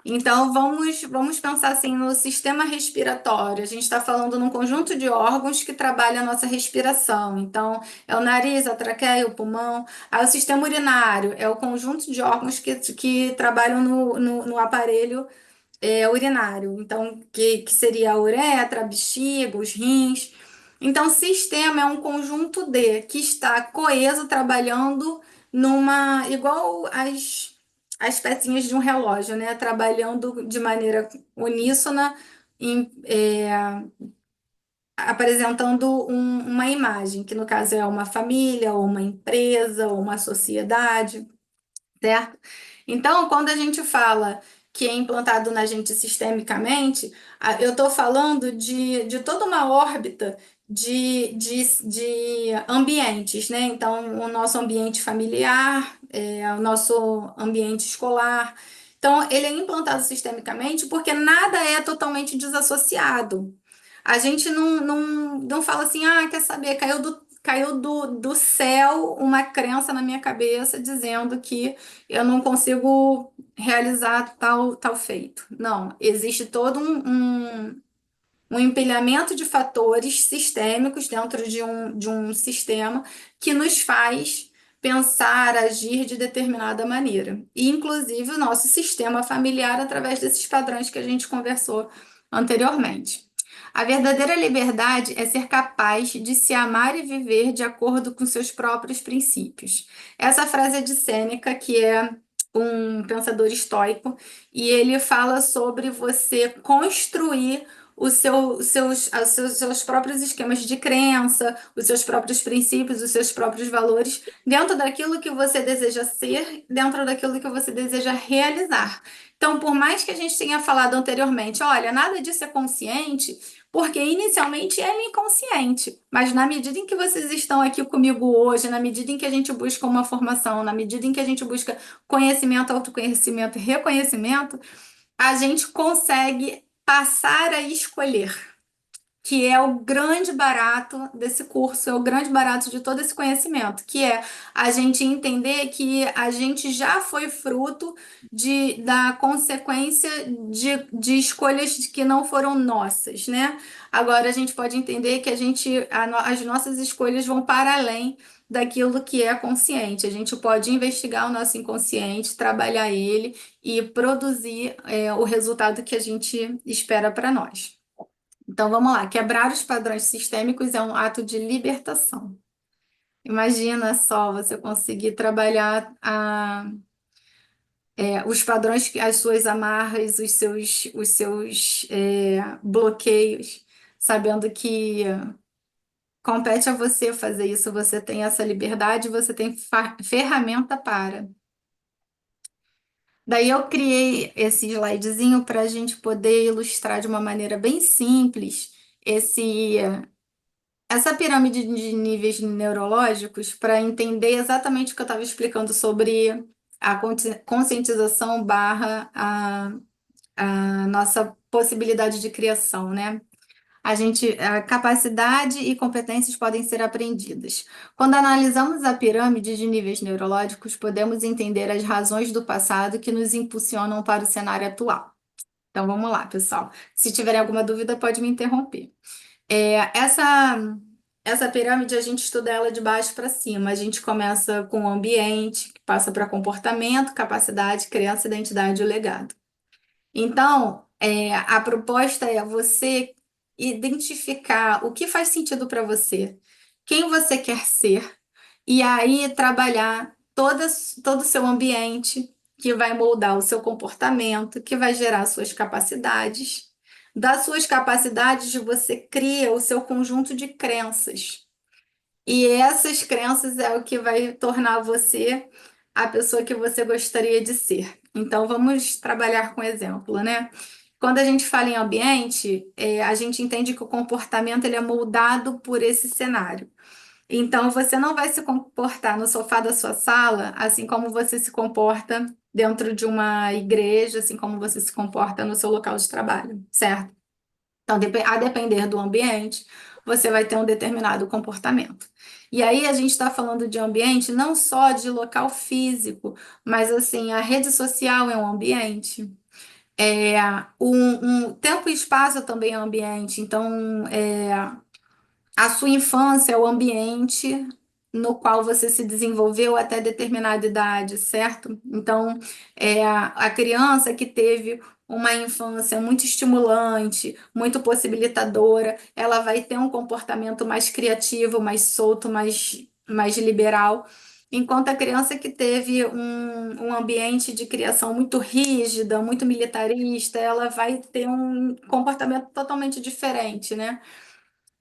A: Então, vamos pensar assim no sistema respiratório. A gente está falando num conjunto de órgãos que trabalha a nossa respiração. Então, é o nariz, a traqueia, o pulmão. Aí, o sistema urinário é o conjunto de órgãos que trabalham no aparelho urinário. Então, que seria a uretra, a bexiga, os rins. Então, sistema é um conjunto de que está coeso, trabalhando igual as pecinhas de um relógio, né? Trabalhando de maneira uníssona, apresentando uma imagem, que no caso é uma família, ou uma empresa, ou uma sociedade, certo? Então, quando a gente fala que é implantado na gente sistemicamente, eu estou falando de toda uma órbita de ambientes, né? Então, o nosso ambiente familiar, o nosso ambiente escolar. Então, ele é implantado sistemicamente porque nada é totalmente desassociado. A gente não fala assim, quer saber, caiu do céu uma crença na minha cabeça dizendo que eu não consigo realizar tal feito. Não, existe todo um empilhamento de fatores sistêmicos dentro de um sistema que nos faz pensar, agir de determinada maneira. E, inclusive, o nosso sistema familiar através desses padrões que a gente conversou anteriormente. A verdadeira liberdade é ser capaz de se amar e viver de acordo com seus próprios princípios. Essa frase é de Sêneca, que é um pensador estoico, e ele fala sobre você construir os seus próprios esquemas de crença, os seus próprios princípios, os seus próprios valores, dentro daquilo que você deseja ser, dentro daquilo que você deseja realizar. Então, por mais que a gente tenha falado anteriormente, olha, nada disso é consciente, porque inicialmente é inconsciente, mas na medida em que vocês estão aqui comigo hoje, na medida em que a gente busca uma formação, na medida em que a gente busca conhecimento, autoconhecimento e reconhecimento, a gente consegue passar a escolher, que é o grande barato desse curso, é o grande barato de todo esse conhecimento, que é a gente entender que a gente já foi fruto da consequência de escolhas que não foram nossas, né? Agora a gente pode entender que as nossas escolhas vão para além daquilo que é consciente. A gente pode investigar o nosso inconsciente, trabalhar ele e produzir, o resultado que a gente espera para nós. Então vamos lá, quebrar os padrões sistêmicos é um ato de libertação. Imagina só você conseguir trabalhar os padrões, as suas amarras, os seus bloqueios, sabendo que compete a você fazer isso, você tem essa liberdade, você tem ferramenta para. Daí eu criei esse slidezinho para a gente poder ilustrar de uma maneira bem simples essa pirâmide de níveis neurológicos para entender exatamente o que eu estava explicando sobre a conscientização barra a nossa possibilidade de criação, né? A capacidade e competências podem ser aprendidas. Quando analisamos a pirâmide de níveis neurológicos, podemos entender as razões do passado que nos impulsionam para o cenário atual. Então vamos lá, pessoal. Se tiverem alguma dúvida, pode me interromper. Essa pirâmide a gente estuda ela de baixo para cima. A gente começa com o ambiente, que passa para comportamento, capacidade, crença, identidade e o legado. Então, a proposta é você identificar o que faz sentido para você, quem você quer ser, e aí trabalhar todo o seu ambiente, que vai moldar o seu comportamento, que vai gerar suas capacidades. Das suas capacidades, você cria o seu conjunto de crenças. E essas crenças é o que vai tornar você a pessoa que você gostaria de ser. Então, vamos trabalhar com exemplo, né? Quando a gente fala em ambiente, a gente entende que o comportamento ele é moldado por esse cenário. Então, você não vai se comportar no sofá da sua sala, assim como você se comporta dentro de uma igreja, assim como você se comporta no seu local de trabalho, certo? Então, a depender do ambiente, você vai ter um determinado comportamento. E aí a gente está falando de ambiente não só de local físico, mas assim, a rede social é um ambiente. Um tempo e espaço também é ambiente. Então, a sua infância é o ambiente no qual você se desenvolveu até determinada idade, certo? Então, a criança que teve uma infância muito estimulante, muito possibilitadora, ela vai ter um comportamento mais criativo, mais solto, mais liberal. Enquanto a criança que teve um ambiente de criação muito rígida, muito militarista, ela vai ter um comportamento totalmente diferente, né?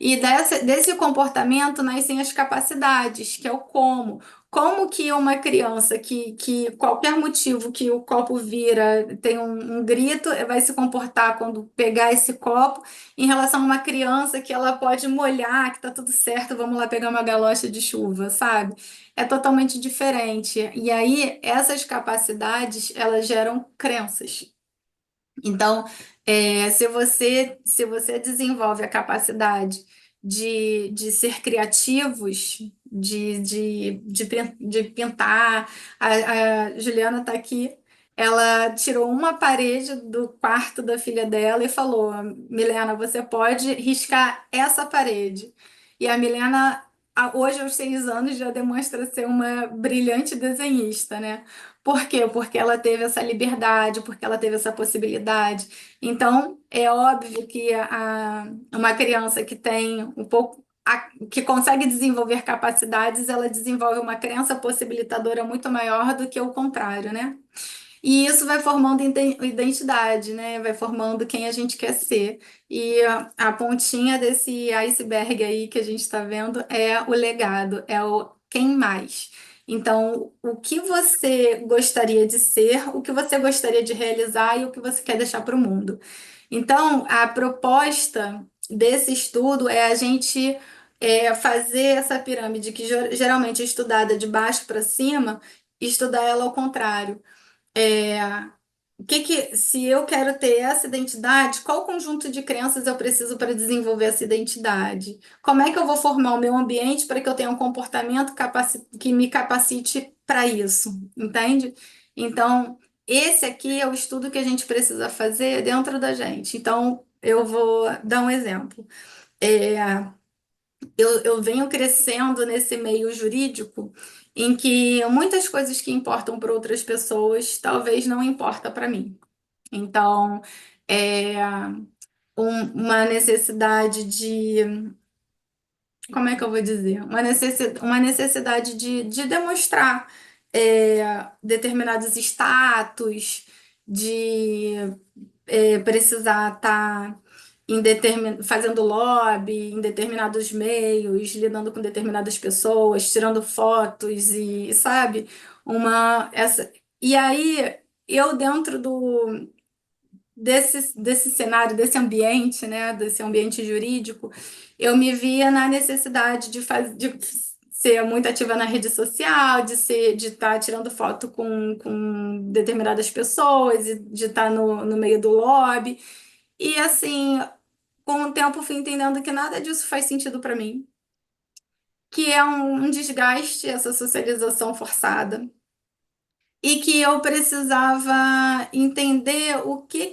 A: E desse comportamento nascem as capacidades, que é o como. Como que uma criança que qualquer motivo que o copo vira, tem um grito, vai se comportar quando pegar esse copo, em relação a uma criança que ela pode molhar, que tá tudo certo, vamos lá pegar uma galocha de chuva, sabe? É totalmente diferente. E aí, essas capacidades, elas geram crenças. Então, se você desenvolve a capacidade de ser criativos, de pintar, a Juliana está aqui, ela tirou uma parede do quarto da filha dela e falou: Milena, você pode riscar essa parede. E a Milena, hoje, aos 6 anos, já demonstra ser uma brilhante desenhista, né? Por quê? Porque ela teve essa liberdade, porque ela teve essa possibilidade. Então, é óbvio que uma criança que tem um pouco, que consegue desenvolver capacidades, ela desenvolve uma crença possibilitadora muito maior do que o contrário, né? E isso vai formando identidade, né? Vai formando quem a gente quer ser. E a pontinha desse iceberg aí que a gente está vendo é o legado, é o quem mais. Então, o que você gostaria de ser, o que você gostaria de realizar e o que você quer deixar para o mundo. Então, a proposta desse estudo é a gente fazer essa pirâmide que geralmente é estudada de baixo para cima, estudar ela ao contrário. É, se eu quero ter essa identidade, qual conjunto de crenças eu preciso para desenvolver essa identidade? Como é que eu vou formar o meu ambiente para que eu tenha um comportamento que me capacite para isso? Entende? Então, esse aqui é o estudo que a gente precisa fazer dentro da gente. Então, eu vou dar um exemplo. É, eu venho crescendo nesse meio jurídico em que muitas coisas que importam para outras pessoas talvez não importa para mim. Então, é uma necessidade como é que eu vou dizer? Uma necessidade de demonstrar determinados status, de precisar estar fazendo lobby em determinados meios, lidando com determinadas pessoas, tirando fotos e, sabe, e aí eu dentro desse cenário, desse ambiente, né, desse ambiente jurídico, eu me via na necessidade de ser muito ativa na rede social, de estar tirando foto com determinadas pessoas, e de estar no meio do lobby. E assim, com o tempo fui entendendo que nada disso faz sentido para mim, que é um desgaste essa socialização forçada e que eu precisava entender o que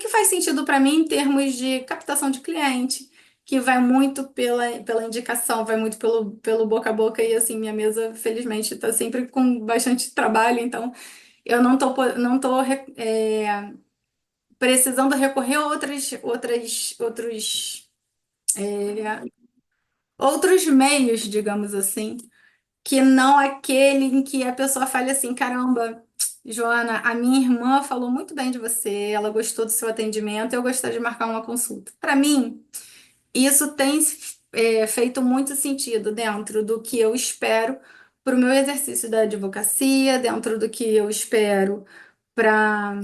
A: faz sentido para mim em termos de captação de cliente, que vai muito pela indicação, vai muito pelo boca a boca, e assim, minha mesa, felizmente, está sempre com bastante trabalho, então eu não tô precisando recorrer a outros meios, digamos assim, que não aquele em que a pessoa fale assim: caramba, Joana, a minha irmã falou muito bem de você, ela gostou do seu atendimento, eu gostaria de marcar uma consulta. Para mim, isso tem feito muito sentido dentro do que eu espero para o meu exercício da advocacia, dentro do que eu espero para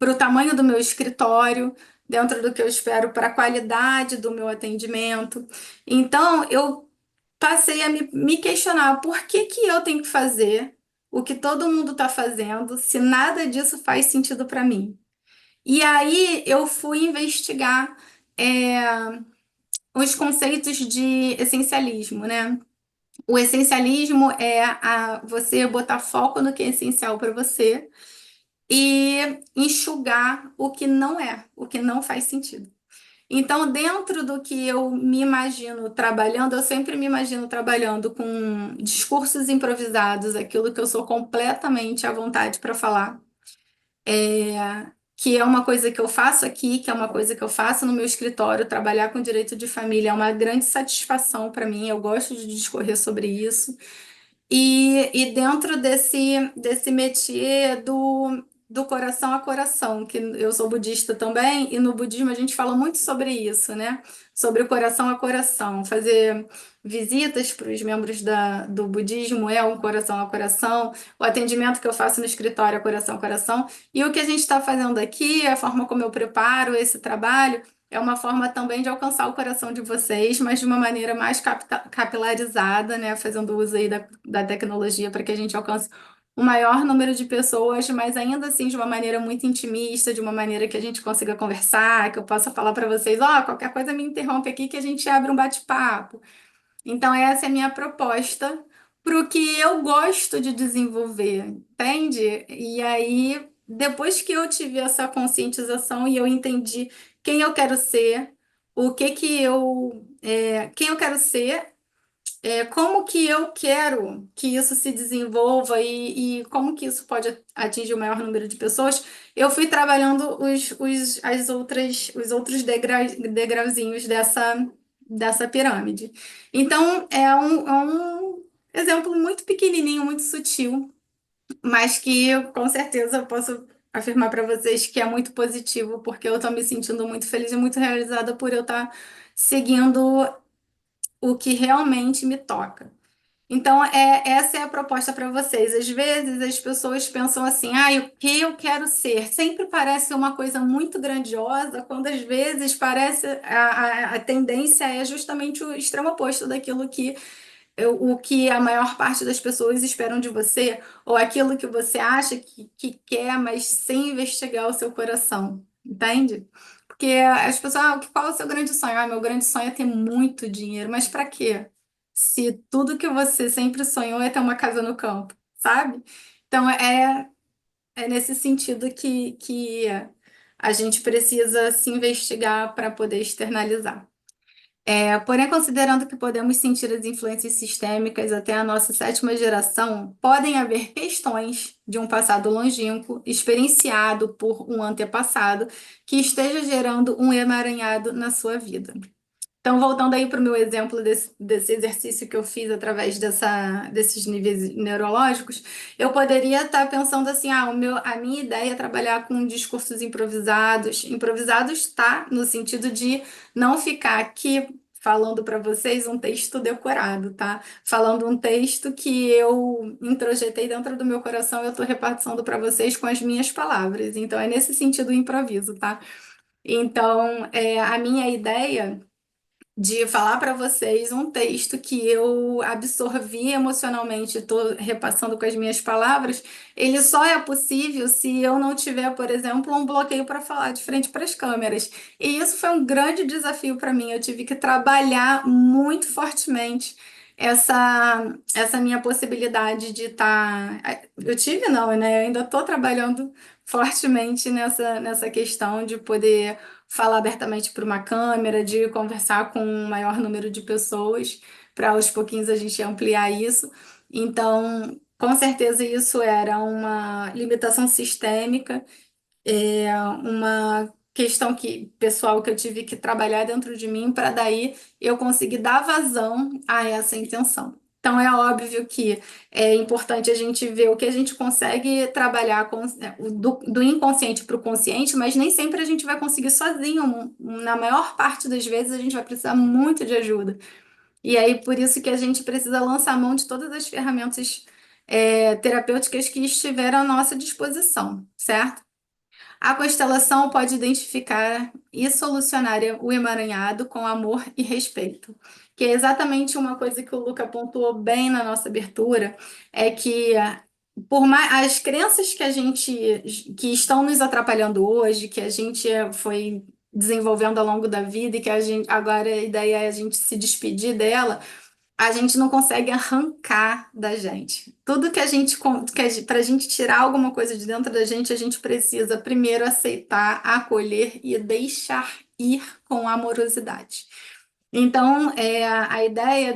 A: o tamanho do meu escritório, dentro do que eu espero para a qualidade do meu atendimento. Então, eu passei a me questionar por que que eu tenho que fazer o que todo mundo está fazendo, se nada disso faz sentido para mim. E aí eu fui investigar os conceitos de essencialismo, né? O essencialismo é você botar foco no que é essencial para você e enxugar o que não é, o que não faz sentido. Então, dentro do que eu me imagino trabalhando, eu sempre me imagino trabalhando com discursos improvisados, aquilo que eu sou completamente à vontade para falar, que é uma coisa que eu faço aqui, que é uma coisa que eu faço no meu escritório. Trabalhar com direito de família é uma grande satisfação para mim, eu gosto de discorrer sobre isso. E dentro desse métier do coração a coração, que eu sou budista também, e no budismo a gente fala muito sobre isso, né? Sobre o coração a coração. Fazer visitas para os membros do budismo é um coração a coração, o atendimento que eu faço no escritório é coração a coração, e o que a gente está fazendo aqui, a forma como eu preparo esse trabalho. É uma forma também de alcançar o coração de vocês, mas de uma maneira mais capilarizada, né? Fazendo uso aí da tecnologia para que a gente alcance o maior número de pessoas, mas ainda assim de uma maneira muito intimista, de uma maneira que a gente consiga conversar, que eu possa falar para vocês, ó, qualquer coisa me interrompe aqui que a gente abre um bate-papo. Então, essa é a minha proposta para o que eu gosto de desenvolver, entende? E aí, depois que eu tive essa conscientização e eu entendi quem eu quero ser, o que que eu, quem eu quero ser, como que eu quero que isso se desenvolva e como que isso pode atingir o maior número de pessoas, eu fui trabalhando os outros degrauzinhos dessa pirâmide. Então, é um exemplo muito pequenininho, muito sutil, mas que com certeza eu posso afirmar para vocês que é muito positivo, porque eu estou me sentindo muito feliz e muito realizada por eu estar seguindo o que realmente me toca. Então, essa é a proposta para vocês. Às vezes as pessoas pensam assim, ah, o que eu quero ser? Sempre parece uma coisa muito grandiosa, quando às vezes parece a tendência é justamente o extremo oposto daquilo que o que a maior parte das pessoas esperam de você, ou aquilo que você acha que quer, mas sem investigar o seu coração, entende? Porque as pessoas, qual é o seu grande sonho? Ah, meu grande sonho é ter muito dinheiro, mas para quê? Se tudo que você sempre sonhou é ter uma casa no campo, sabe? Então é nesse sentido que a gente precisa se investigar para poder externalizar. Porém, considerando que podemos sentir as influências sistêmicas até a nossa sétima geração, podem haver questões de um passado longínquo, experienciado por um antepassado, que esteja gerando um emaranhado na sua vida. Então, voltando aí para o meu exemplo desse exercício que eu fiz através desses níveis neurológicos, eu poderia estar pensando assim, a minha ideia é trabalhar com discursos improvisados. Improvisados tá no sentido de não ficar aqui falando para vocês um texto decorado, tá? Falando um texto que eu introjetei dentro do meu coração, eu estou repassando para vocês com as minhas palavras. Então, é nesse sentido o improviso, tá? Então, a minha ideia de falar para vocês um texto que eu absorvi emocionalmente, estou repassando com as minhas palavras, ele só é possível se eu não tiver, por exemplo, um bloqueio para falar de frente para as câmeras. E isso foi um grande desafio para mim. Eu tive que trabalhar muito fortemente essa minha possibilidade de estar. Eu tive, não, né? Eu ainda estou trabalhando fortemente nessa questão de poder falar abertamente para uma câmera, de conversar com um maior número de pessoas, para aos pouquinhos a gente ampliar isso. Então, com certeza isso era uma limitação sistêmica, uma questão pessoal que eu tive que trabalhar dentro de mim para daí eu conseguir dar vazão a essa intenção. Então, é óbvio que é importante a gente ver o que a gente consegue trabalhar do inconsciente para o consciente, mas nem sempre a gente vai conseguir sozinho. Na maior parte das vezes, a gente vai precisar muito de ajuda. E aí, por isso que a gente precisa lançar mão de todas as ferramentas, terapêuticas que estiveram à nossa disposição, certo? A constelação pode identificar e solucionar o emaranhado com amor e respeito, que é exatamente uma coisa que o Luca pontuou bem na nossa abertura, é que por mais as crenças que estão nos atrapalhando hoje, que a gente foi desenvolvendo ao longo da vida e que a gente agora a ideia é a gente se despedir dela, a gente não consegue arrancar da gente. Tudo que a gente, para a gente tirar alguma coisa de dentro da gente, a gente precisa primeiro aceitar, acolher e deixar ir com amorosidade. Então, a ideia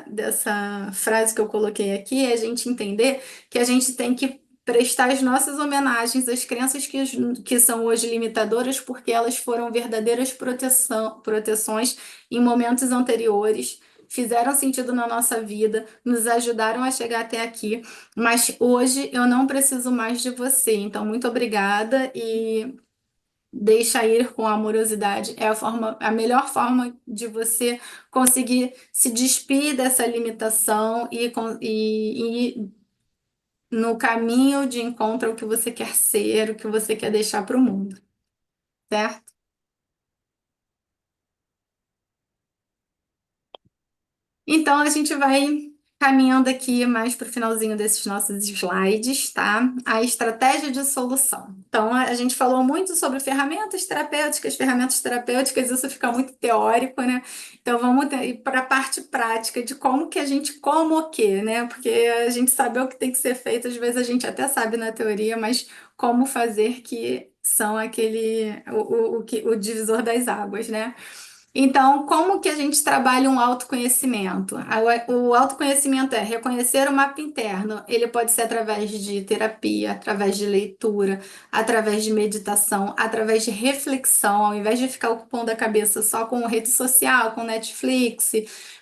A: dessa frase que eu coloquei aqui é a gente entender que a gente tem que prestar as nossas homenagens às crenças que são hoje limitadoras, porque elas foram verdadeiras proteções em momentos anteriores, fizeram sentido na nossa vida, nos ajudaram a chegar até aqui, mas hoje eu não preciso mais de você. Então, muito obrigada e deixa ir com amorosidade é a melhor forma de você conseguir se despir dessa limitação e ir no caminho de encontro ao que você quer ser, o que você quer deixar para o mundo, certo? Então, a gente vai caminhando aqui mais para o finalzinho desses nossos slides, tá? A estratégia de solução. Então, a gente falou muito sobre ferramentas terapêuticas, isso fica muito teórico, né? Então, vamos ir para a parte prática de como que a gente, como o quê, né? Porque a gente sabe o que tem que ser feito, às vezes a gente até sabe na teoria, mas como fazer que são o divisor das águas, né? Então, como que a gente trabalha um autoconhecimento? O autoconhecimento é reconhecer o mapa interno. Ele pode ser através de terapia, através de leitura, através de meditação, através de reflexão, ao invés de ficar ocupando a cabeça só com rede social, com Netflix,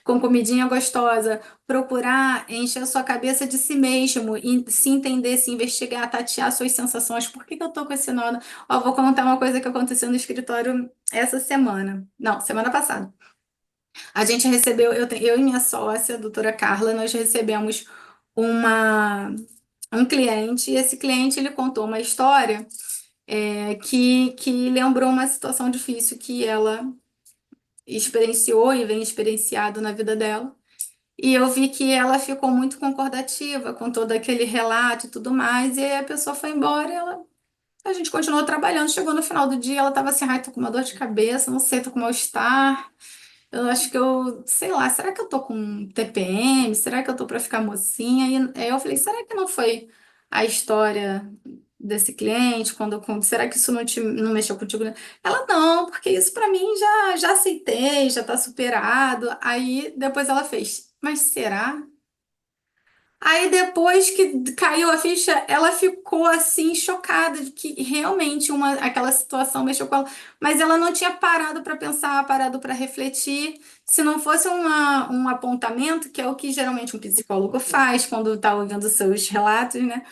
A: com comidinha gostosa, procurar encher a sua cabeça de si mesmo, e se entender, se investigar, tatear suas sensações. Por que que eu tô com esse nó? Ó, vou contar uma coisa que aconteceu no escritório essa semana. Não, semana passada. A gente recebeu, eu e minha sócia, a doutora Carla, nós recebemos uma, um cliente, e esse cliente ele contou uma história que lembrou uma situação difícil que ela experienciou e vem experienciado na vida dela. E eu vi que ela ficou muito concordativa com todo aquele relato e tudo mais, e aí a pessoa foi embora, a gente continuou trabalhando, chegou no final do dia, ela tava assim, ai, tô com uma dor de cabeça, não sei, tô com mal-estar. Eu acho que sei lá, será que eu tô com TPM? Será que eu tô pra ficar mocinha? E aí eu falei, será que não foi a história desse cliente? Será que isso não mexeu contigo? Ela, não, porque isso pra mim já aceitei, já tá superado. Aí depois ela fez, mas será? Aí depois que caiu a ficha, ela ficou assim chocada de que realmente aquela situação mexeu com ela, mas ela não tinha parado para pensar, parado para refletir. Se não fosse um apontamento, que é o que geralmente um psicólogo faz quando está ouvindo seus relatos, né?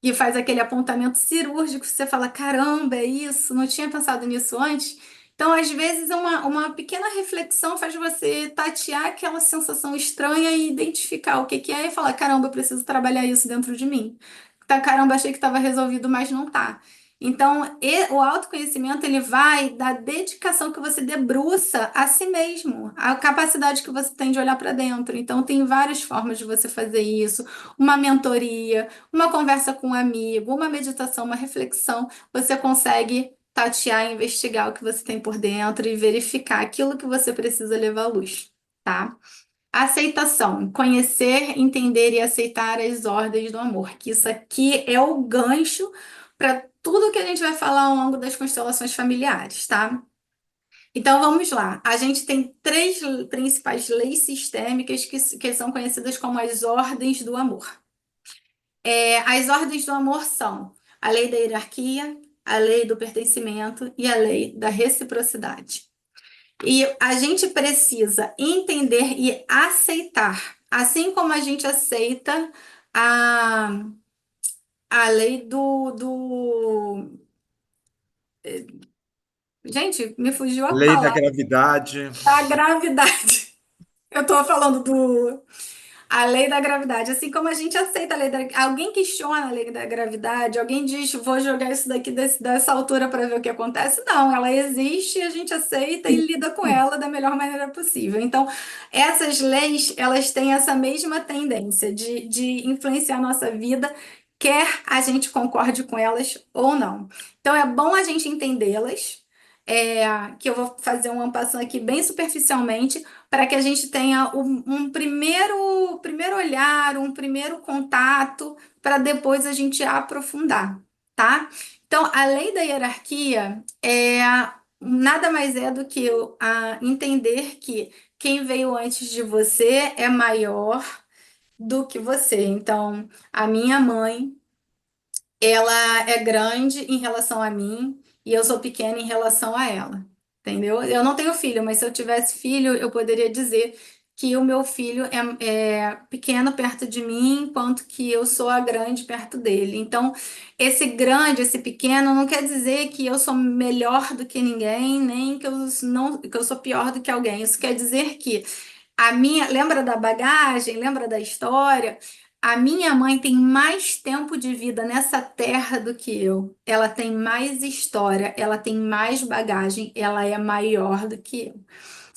A: E faz aquele apontamento cirúrgico, você fala, caramba, é isso, não tinha pensado nisso antes. Então, às vezes, uma pequena reflexão faz você tatear aquela sensação estranha e identificar o que que é e falar, caramba, eu preciso trabalhar isso dentro de mim. Tá, caramba, achei que estava resolvido, mas não tá. Então, o autoconhecimento, ele vai da dedicação que você debruça a si mesmo, a capacidade que você tem de olhar para dentro. Então, tem várias formas de você fazer isso. Uma mentoria, uma conversa com um amigo, uma meditação, uma reflexão, você consegue tatear e investigar o que você tem por dentro e verificar aquilo que você precisa levar à luz, tá? Aceitação, conhecer, entender e aceitar as ordens do amor, que isso aqui é o gancho para tudo que a gente vai falar ao longo das constelações familiares, tá? Então vamos lá. A gente tem três principais leis sistêmicas que são conhecidas como as ordens do amor. As ordens do amor são a lei da hierarquia, a lei do pertencimento e a lei da reciprocidade. E a gente precisa entender e aceitar, assim como a gente aceita a, a lei Gente, me fugiu a
B: Lei da
A: palavra.
B: gravidade.
A: Da gravidade. Eu tô falando a lei da gravidade, assim como a gente aceita a lei da... Alguém questiona a lei da gravidade, alguém diz, vou jogar isso daqui dessa altura para ver o que acontece. Não, ela existe, a gente aceita e lida com ela da melhor maneira possível. Então, essas leis, elas têm essa mesma tendência de influenciar a nossa vida, quer a gente concorde com elas ou não. Então, é bom a gente entendê-las, que eu vou fazer um ampassando aqui bem superficialmente, para que a gente tenha um primeiro olhar, um primeiro contato, para depois a gente aprofundar, tá? Então, a lei da hierarquia nada mais é do que entender que quem veio antes de você é maior do que você. Então, a minha mãe, ela é grande em relação a mim e eu sou pequena em relação a ela, entendeu? Eu não tenho filho, mas se eu tivesse filho, eu poderia dizer que o meu filho é pequeno perto de mim, enquanto que eu sou a grande perto dele. Então, esse grande, esse pequeno, não quer dizer que eu sou melhor do que ninguém, nem que eu não, que eu sou pior do que alguém. Isso quer dizer que lembra da bagagem, lembra da história? A minha mãe tem mais tempo de vida nessa terra do que eu. Ela tem mais história, ela tem mais bagagem, ela é maior do que eu.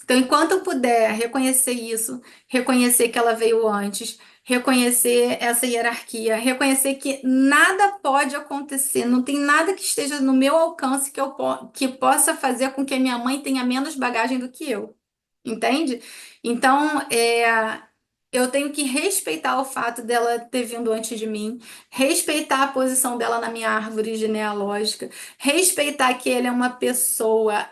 A: Então, enquanto eu puder reconhecer isso, reconhecer que ela veio antes, reconhecer essa hierarquia, reconhecer que nada pode acontecer, não tem nada que esteja no meu alcance que possa fazer com que a minha mãe tenha menos bagagem do que eu. Entende? Então, eu tenho que respeitar o fato dela ter vindo antes de mim, respeitar a posição dela na minha árvore genealógica, respeitar que ele é uma pessoa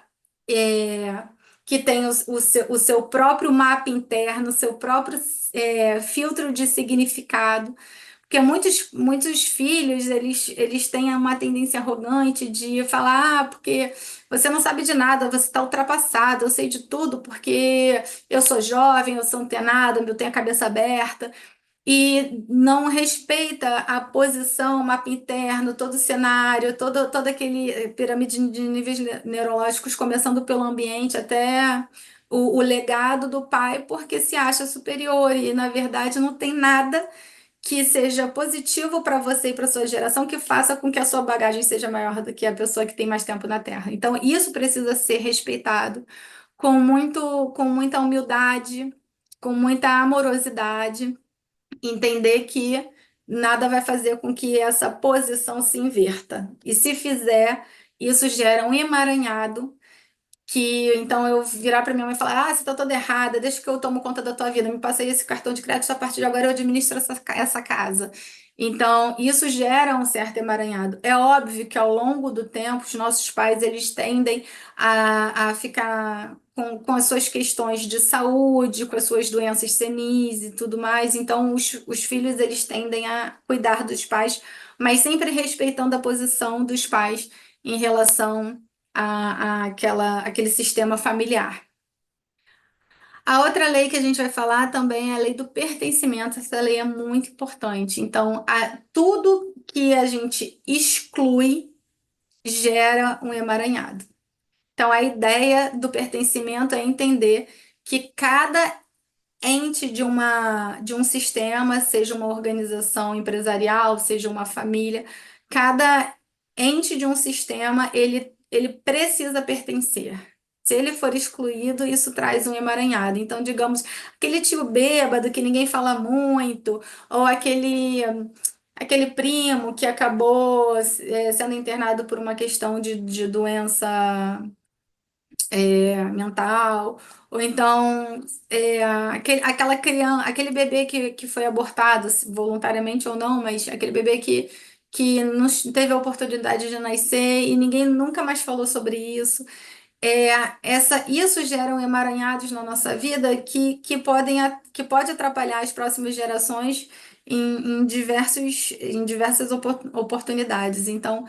A: é, que tem o seu próprio mapa interno, o seu próprio filtro de significado. Porque muitos filhos, eles têm uma tendência arrogante de falar, porque você não sabe de nada, você está ultrapassado, eu sei de tudo, porque eu sou jovem, eu sou antenada, eu tenho a cabeça aberta, e não respeita a posição, o mapa interno, todo o cenário, todo aquele pirâmide de níveis neurológicos, começando pelo ambiente até o legado do pai, porque se acha superior, e na verdade não tem nada que seja positivo para você e para sua geração, que faça com que a sua bagagem seja maior do que a pessoa que tem mais tempo na Terra. Então, isso precisa ser respeitado com muita humildade, com muita amorosidade, entender que nada vai fazer com que essa posição se inverta. E se fizer, isso gera um emaranhado que então eu virar para minha mãe e falar: Ah, você está toda errada, deixa que eu tomo conta da tua vida, me passa aí esse cartão de crédito, a partir de agora eu administro essa casa. Então, isso gera um certo emaranhado. É óbvio que ao longo do tempo, os nossos pais eles tendem a ficar com as suas questões de saúde, com as suas doenças senis e tudo mais. Então, os filhos eles tendem a cuidar dos pais, mas sempre respeitando a posição dos pais em relação aquele sistema familiar. A outra lei que a gente vai falar também é a lei do pertencimento. Essa lei é muito importante. Então, tudo que a gente exclui gera um emaranhado. Então, a ideia do pertencimento é entender que cada ente de um sistema, seja uma organização empresarial, seja uma família, cada ente de um sistema, ele precisa pertencer. Se ele for excluído, isso traz um emaranhado. Então, digamos, aquele tio bêbado que ninguém fala muito, ou aquele primo que acabou sendo internado por uma questão de doença mental, ou então aquela criança, aquele bebê que foi abortado, voluntariamente ou não, mas aquele bebê que não teve a oportunidade de nascer e ninguém nunca mais falou sobre isso. Isso gera emaranhados na nossa vida que pode atrapalhar as próximas gerações em diversas oportunidades. Então,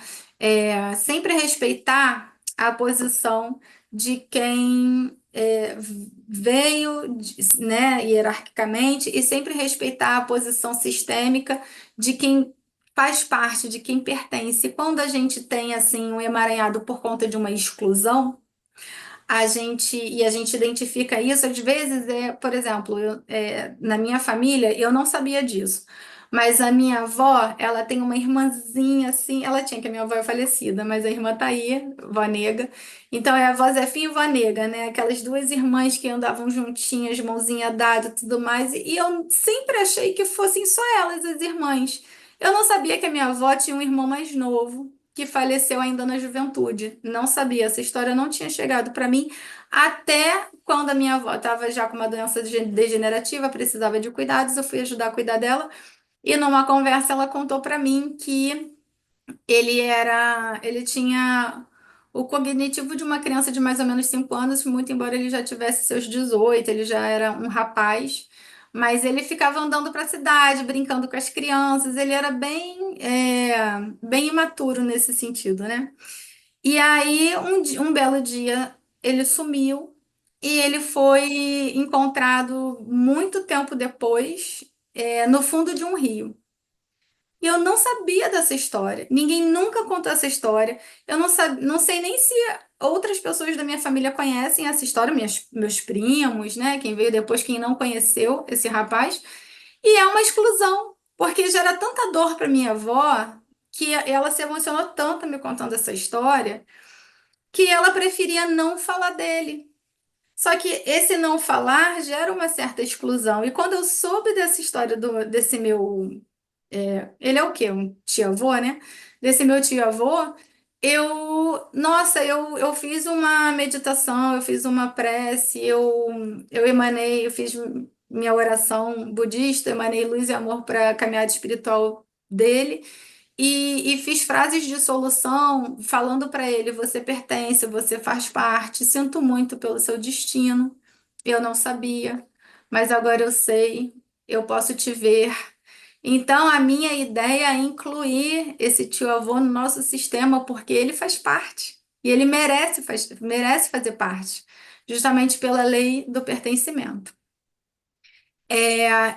A: sempre respeitar a posição de quem veio, né, hierarquicamente, e sempre respeitar a posição sistêmica de quem faz parte, de quem pertence. Quando a gente tem assim um emaranhado por conta de uma exclusão, a gente identifica isso, às vezes, por exemplo, na minha família, eu não sabia disso. Mas a minha avó, ela tem uma irmãzinha assim, ela tinha, que a minha avó é falecida, mas a irmã tá aí, vó Nega. Então é a vó Zefinha e vó Nega, né? Aquelas duas irmãs que andavam juntinhas, mãozinha dada e tudo mais. E eu sempre achei que fossem só elas, as irmãs. Eu não sabia que a minha avó tinha um irmão mais novo. que faleceu ainda na juventude. Não sabia, essa história não tinha chegado para mim até quando a minha avó estava já com uma doença degenerativa, precisava de cuidados, eu fui ajudar a cuidar dela. E numa conversa ela contou para mim que ele tinha o cognitivo de uma criança de mais ou menos 5 anos, muito embora ele já tivesse seus 18, ele já era um rapaz, mas ele ficava andando para a cidade, brincando com as crianças, ele era bem imaturo nesse sentido, né? E aí, um belo dia, ele sumiu e ele foi encontrado muito tempo depois, no fundo de um rio. E eu não sabia dessa história. Ninguém nunca contou essa história. Eu não sei nem se outras pessoas da minha família conhecem essa história, meus primos, né? Quem veio depois, quem não conheceu esse rapaz. E é uma exclusão, porque gera tanta dor para minha avó que ela se emocionou tanto me contando essa história que ela preferia não falar dele. Só que esse não falar gera uma certa exclusão. E quando eu soube dessa história desse meu ele é o quê? Um tio-avô, né? Desse meu tio-avô, eu fiz uma meditação, eu fiz uma prece, eu emanei, eu fiz minha oração budista, emanei luz e amor para a caminhada espiritual dele. E fiz frases de solução falando para ele: você pertence, você faz parte, sinto muito pelo seu destino. Eu não sabia, mas agora eu sei, eu posso te ver. Então, a minha ideia é incluir esse tio-avô no nosso sistema, porque ele faz parte. E ele merece fazer parte, justamente pela lei do pertencimento.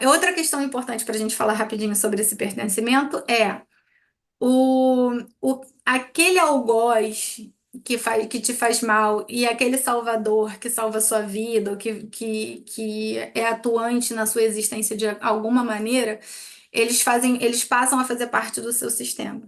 A: Outra questão importante para a gente falar rapidinho sobre esse pertencimento é aquele algoz que te faz mal e aquele salvador que salva a sua vida, ou que é atuante na sua existência de alguma maneira, eles passam a fazer parte do seu sistema.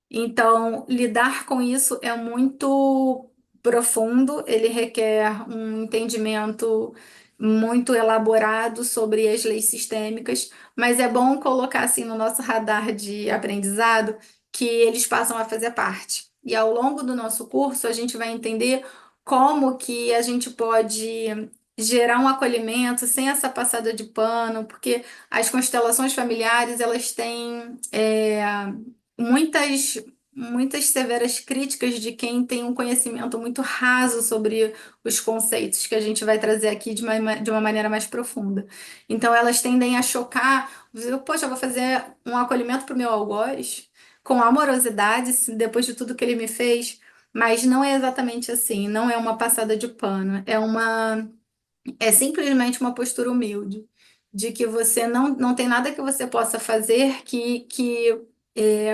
A: Então, lidar com isso é muito profundo, ele requer um entendimento muito elaborado sobre as leis sistêmicas, mas é bom colocar assim no nosso radar de aprendizado que eles passam a fazer parte. E ao longo do nosso curso, a gente vai entender como que a gente pode gerar um acolhimento sem essa passada de pano, porque as constelações familiares, elas têm muitas, muitas severas críticas de quem tem um conhecimento muito raso sobre os conceitos que a gente vai trazer aqui de uma maneira mais profunda. Então, elas tendem a chocar. Poxa, eu vou fazer um acolhimento para o meu algoz com amorosidade, depois de tudo que ele me fez. Mas não é exatamente assim, não é uma passada de pano, é simplesmente uma postura humilde, de que você não tem nada que você possa fazer que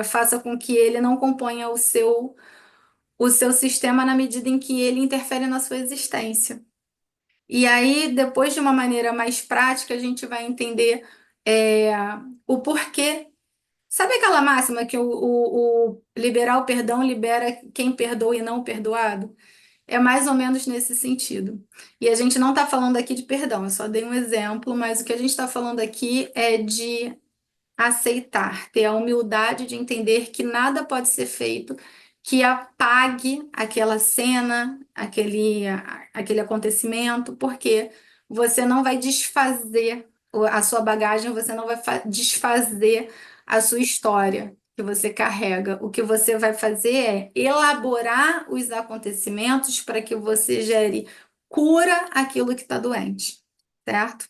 A: faça com que ele não componha o seu sistema na medida em que ele interfere na sua existência. E aí, depois, de uma maneira mais prática, a gente vai entender é, o porquê. Sabe aquela máxima que o liberar o perdão libera quem perdoa e não o perdoado? É mais ou menos nesse sentido. E a gente não está falando aqui de perdão, eu só dei um exemplo, mas o que a gente está falando aqui é de aceitar, ter a humildade de entender que nada pode ser feito que apague aquela cena, aquele acontecimento, porque você não vai desfazer a sua bagagem, você não vai desfazer a sua história que você carrega. O que você vai fazer é elaborar os acontecimentos para que você gere cura aquilo que está doente, certo?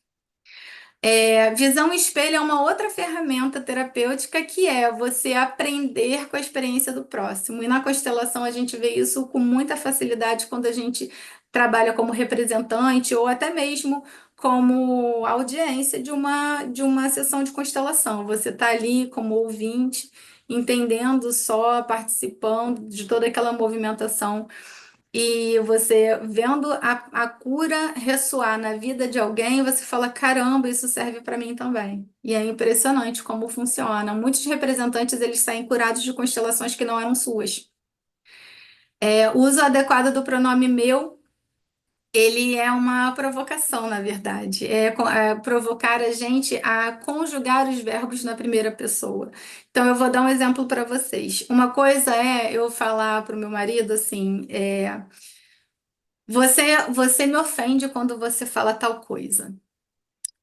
A: Visão espelho é uma outra ferramenta terapêutica que é você aprender com a experiência do próximo. E na constelação a gente vê isso com muita facilidade quando a gente trabalha como representante ou até mesmo como audiência de uma sessão de constelação. Você está ali como ouvinte, entendendo só, participando de toda aquela movimentação e você vendo a cura ressoar na vida de alguém, você fala: caramba, isso serve para mim também. E é impressionante como funciona. Muitos representantes eles saem curados de constelações que não eram suas. O uso adequado do pronome meu Ele é uma provocação, na verdade. É provocar a gente a conjugar os verbos na primeira pessoa. Então, eu vou dar um exemplo para vocês. Uma coisa é eu falar para o meu marido assim: você me ofende quando você fala tal coisa.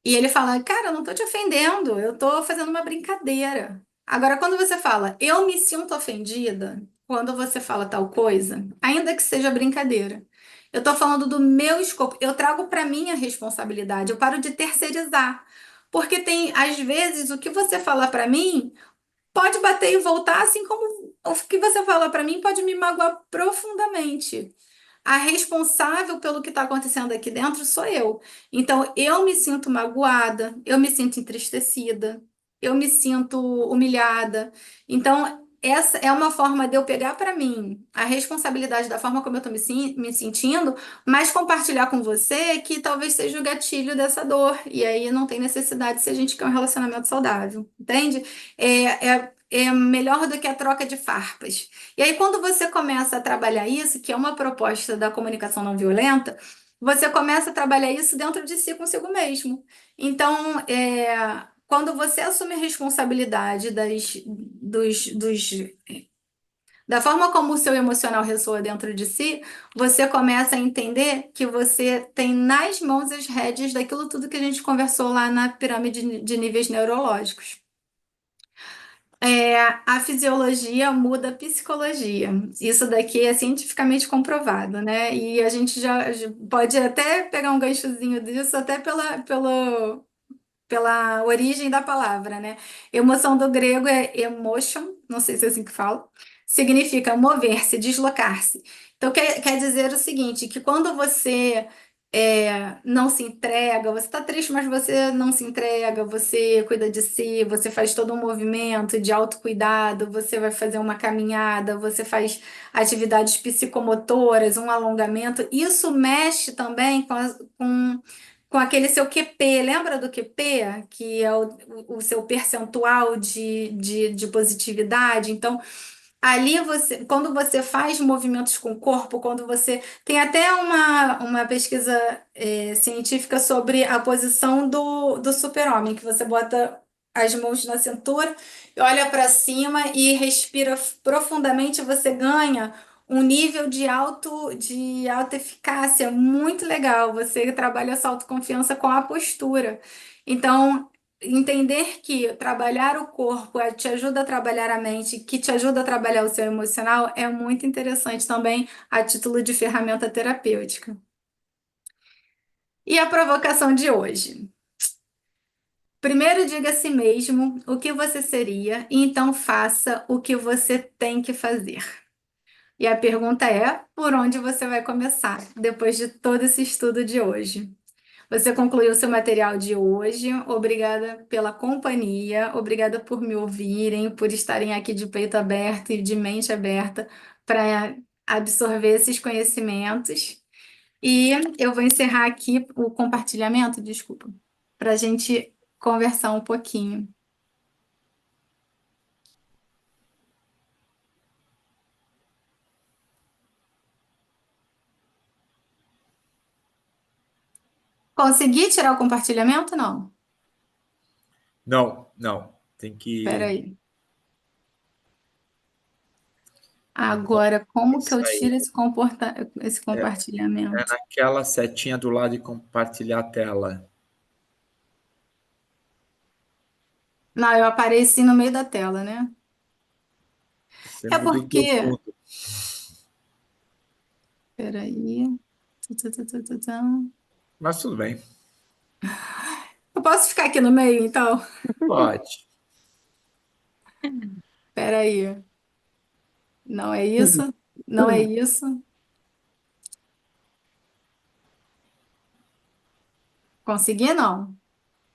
A: E ele fala, cara, eu não tô te ofendendo, eu tô fazendo uma brincadeira. Agora, quando você fala, eu me sinto ofendida quando você fala tal coisa, ainda que seja brincadeira. Eu tô falando do meu escopo, eu trago para mim a responsabilidade, eu paro de terceirizar. Porque tem, às vezes, o que você fala para mim pode bater e voltar, assim como o que você fala para mim pode me magoar profundamente. A responsável pelo que está acontecendo aqui dentro sou eu. Então, eu me sinto magoada, eu me sinto entristecida, eu me sinto humilhada. Então, essa é uma forma de eu pegar para mim a responsabilidade da forma como eu estou me sentindo, mas compartilhar com você que talvez seja o gatilho dessa dor. E aí não tem necessidade se a gente quer um relacionamento saudável, entende? É melhor do que a troca de farpas. E aí, quando você começa a trabalhar isso, que é uma proposta da comunicação não violenta, você começa a trabalhar isso dentro de si consigo mesmo. Então, quando você assume a responsabilidade da forma como o seu emocional ressoa dentro de si, você começa a entender que você tem nas mãos as rédeas daquilo tudo que a gente conversou lá na pirâmide de níveis neurológicos. A fisiologia muda a psicologia. Isso daqui é cientificamente comprovado, né? E a gente já pode até pegar um ganchozinho disso, até pela origem da palavra, né? Emoção do grego é emotion, não sei se é assim que fala, significa mover-se, deslocar-se. Então quer dizer o seguinte, que quando você não se entrega, você está triste, mas você não se entrega, você cuida de si, você faz todo um movimento de autocuidado, você vai fazer uma caminhada, você faz atividades psicomotoras, um alongamento, isso mexe também com aquele seu QP, lembra do QP, que é o seu percentual de positividade? Então, ali você, quando você faz movimentos com o corpo, quando você. Tem até uma pesquisa científica sobre a posição do super-homem, que você bota as mãos na cintura, olha para cima e respira profundamente, você ganha um nível de alta eficácia muito legal. Você trabalha essa autoconfiança com a postura. Então, entender que trabalhar o corpo te ajuda a trabalhar a mente, que te ajuda a trabalhar o seu emocional, é muito interessante também a título de ferramenta terapêutica. E a provocação de hoje? Primeiro diga a si mesmo o que você seria e então faça o que você tem que fazer. E a pergunta é: por onde você vai começar depois de todo esse estudo de hoje? Você concluiu seu material de hoje. Obrigada pela companhia, obrigada por me ouvirem, por estarem aqui de peito aberto e de mente aberta para absorver esses conhecimentos. E eu vou encerrar aqui o compartilhamento, desculpa, para a gente conversar um pouquinho. Consegui tirar o compartilhamento? Não.
B: Não, não. Tem
A: Espera
B: que.
A: aí. Agora, como que
B: Isso
A: eu
B: aí.
A: tiro esse
B: É
A: compartilhamento?
B: naquela setinha do lado de compartilhar a tela.
A: Não, eu apareci no meio da tela, né?
B: Você
A: É
B: muda o
A: porque.
B: teu fundo.
A: Peraí. Tu.
B: Mas tudo bem.
A: Eu posso ficar aqui no meio, então?
B: Pode.
A: Peraí. Não é isso? Não é isso? Consegui, não?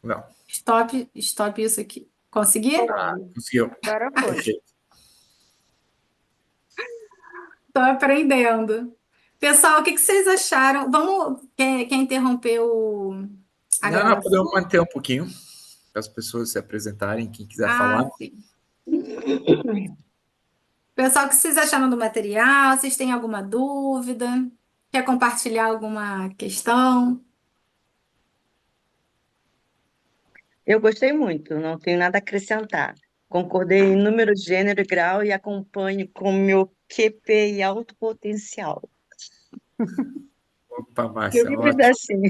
B: Não.
A: Stop isso aqui. Consegui?
D: Foi.
B: Conseguiu.
D: Agora foi.
B: Perfeito.
A: Tô aprendendo. Pessoal, o que que vocês acharam? Quer interromper a
B: Não, não, podemos
A: gravação?
B: manter um pouquinho para as pessoas se apresentarem, quem quiser
A: Ah,
B: falar.
A: sim. Pessoal, o que vocês acharam do material? Vocês têm alguma dúvida? Quer compartilhar alguma questão?
C: Eu gostei muito, não tenho nada a acrescentar. Concordei em número, gênero e grau e acompanho com meu QP alto potencial.
B: Opa,
C: Eu
B: Márcia,
C: livre
B: ótimo.
C: assim.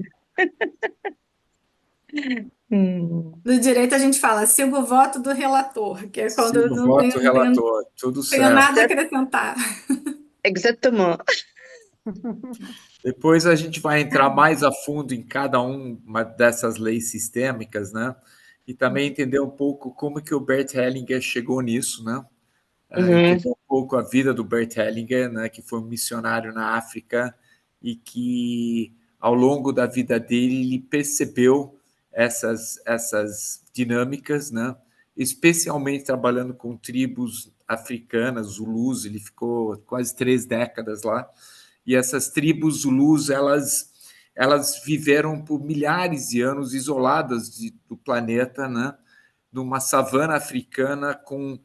C: Hum,
A: Do direito a gente fala, sigo o voto do relator, que é quando eu
B: Sigo o
A: não tenho,
B: voto
A: não tenho,
B: relator, tudo
A: tenho
B: certo.
A: nada a acrescentar.
C: Exactement.
B: Depois a gente vai entrar mais a fundo em cada uma dessas leis sistêmicas, né? E também entender um pouco como que o Bert Hellinger chegou nisso, né?
C: Uhum.
B: Entender um pouco a vida do Bert Hellinger, né? Que foi um missionário na África e que, ao longo da vida dele, ele percebeu essas dinâmicas, né? Especialmente trabalhando com tribos africanas, Zulus, ele ficou quase 3 décadas lá, e essas tribos Zulus, elas viveram por milhares de anos isoladas do planeta, né? Numa savana africana com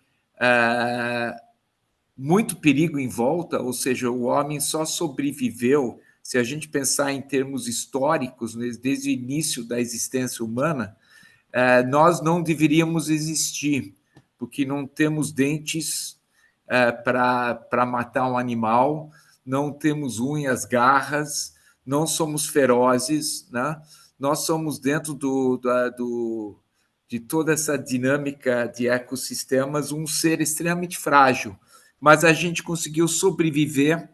B: muito perigo em volta, ou seja, o homem só sobreviveu, se a gente pensar em termos históricos, né, desde o início da existência humana, nós não deveríamos existir, porque não temos dentes para matar um animal, não temos unhas, garras, não somos ferozes, né? Nós somos dentro de toda essa dinâmica de ecossistemas um ser extremamente frágil, mas a gente conseguiu sobreviver.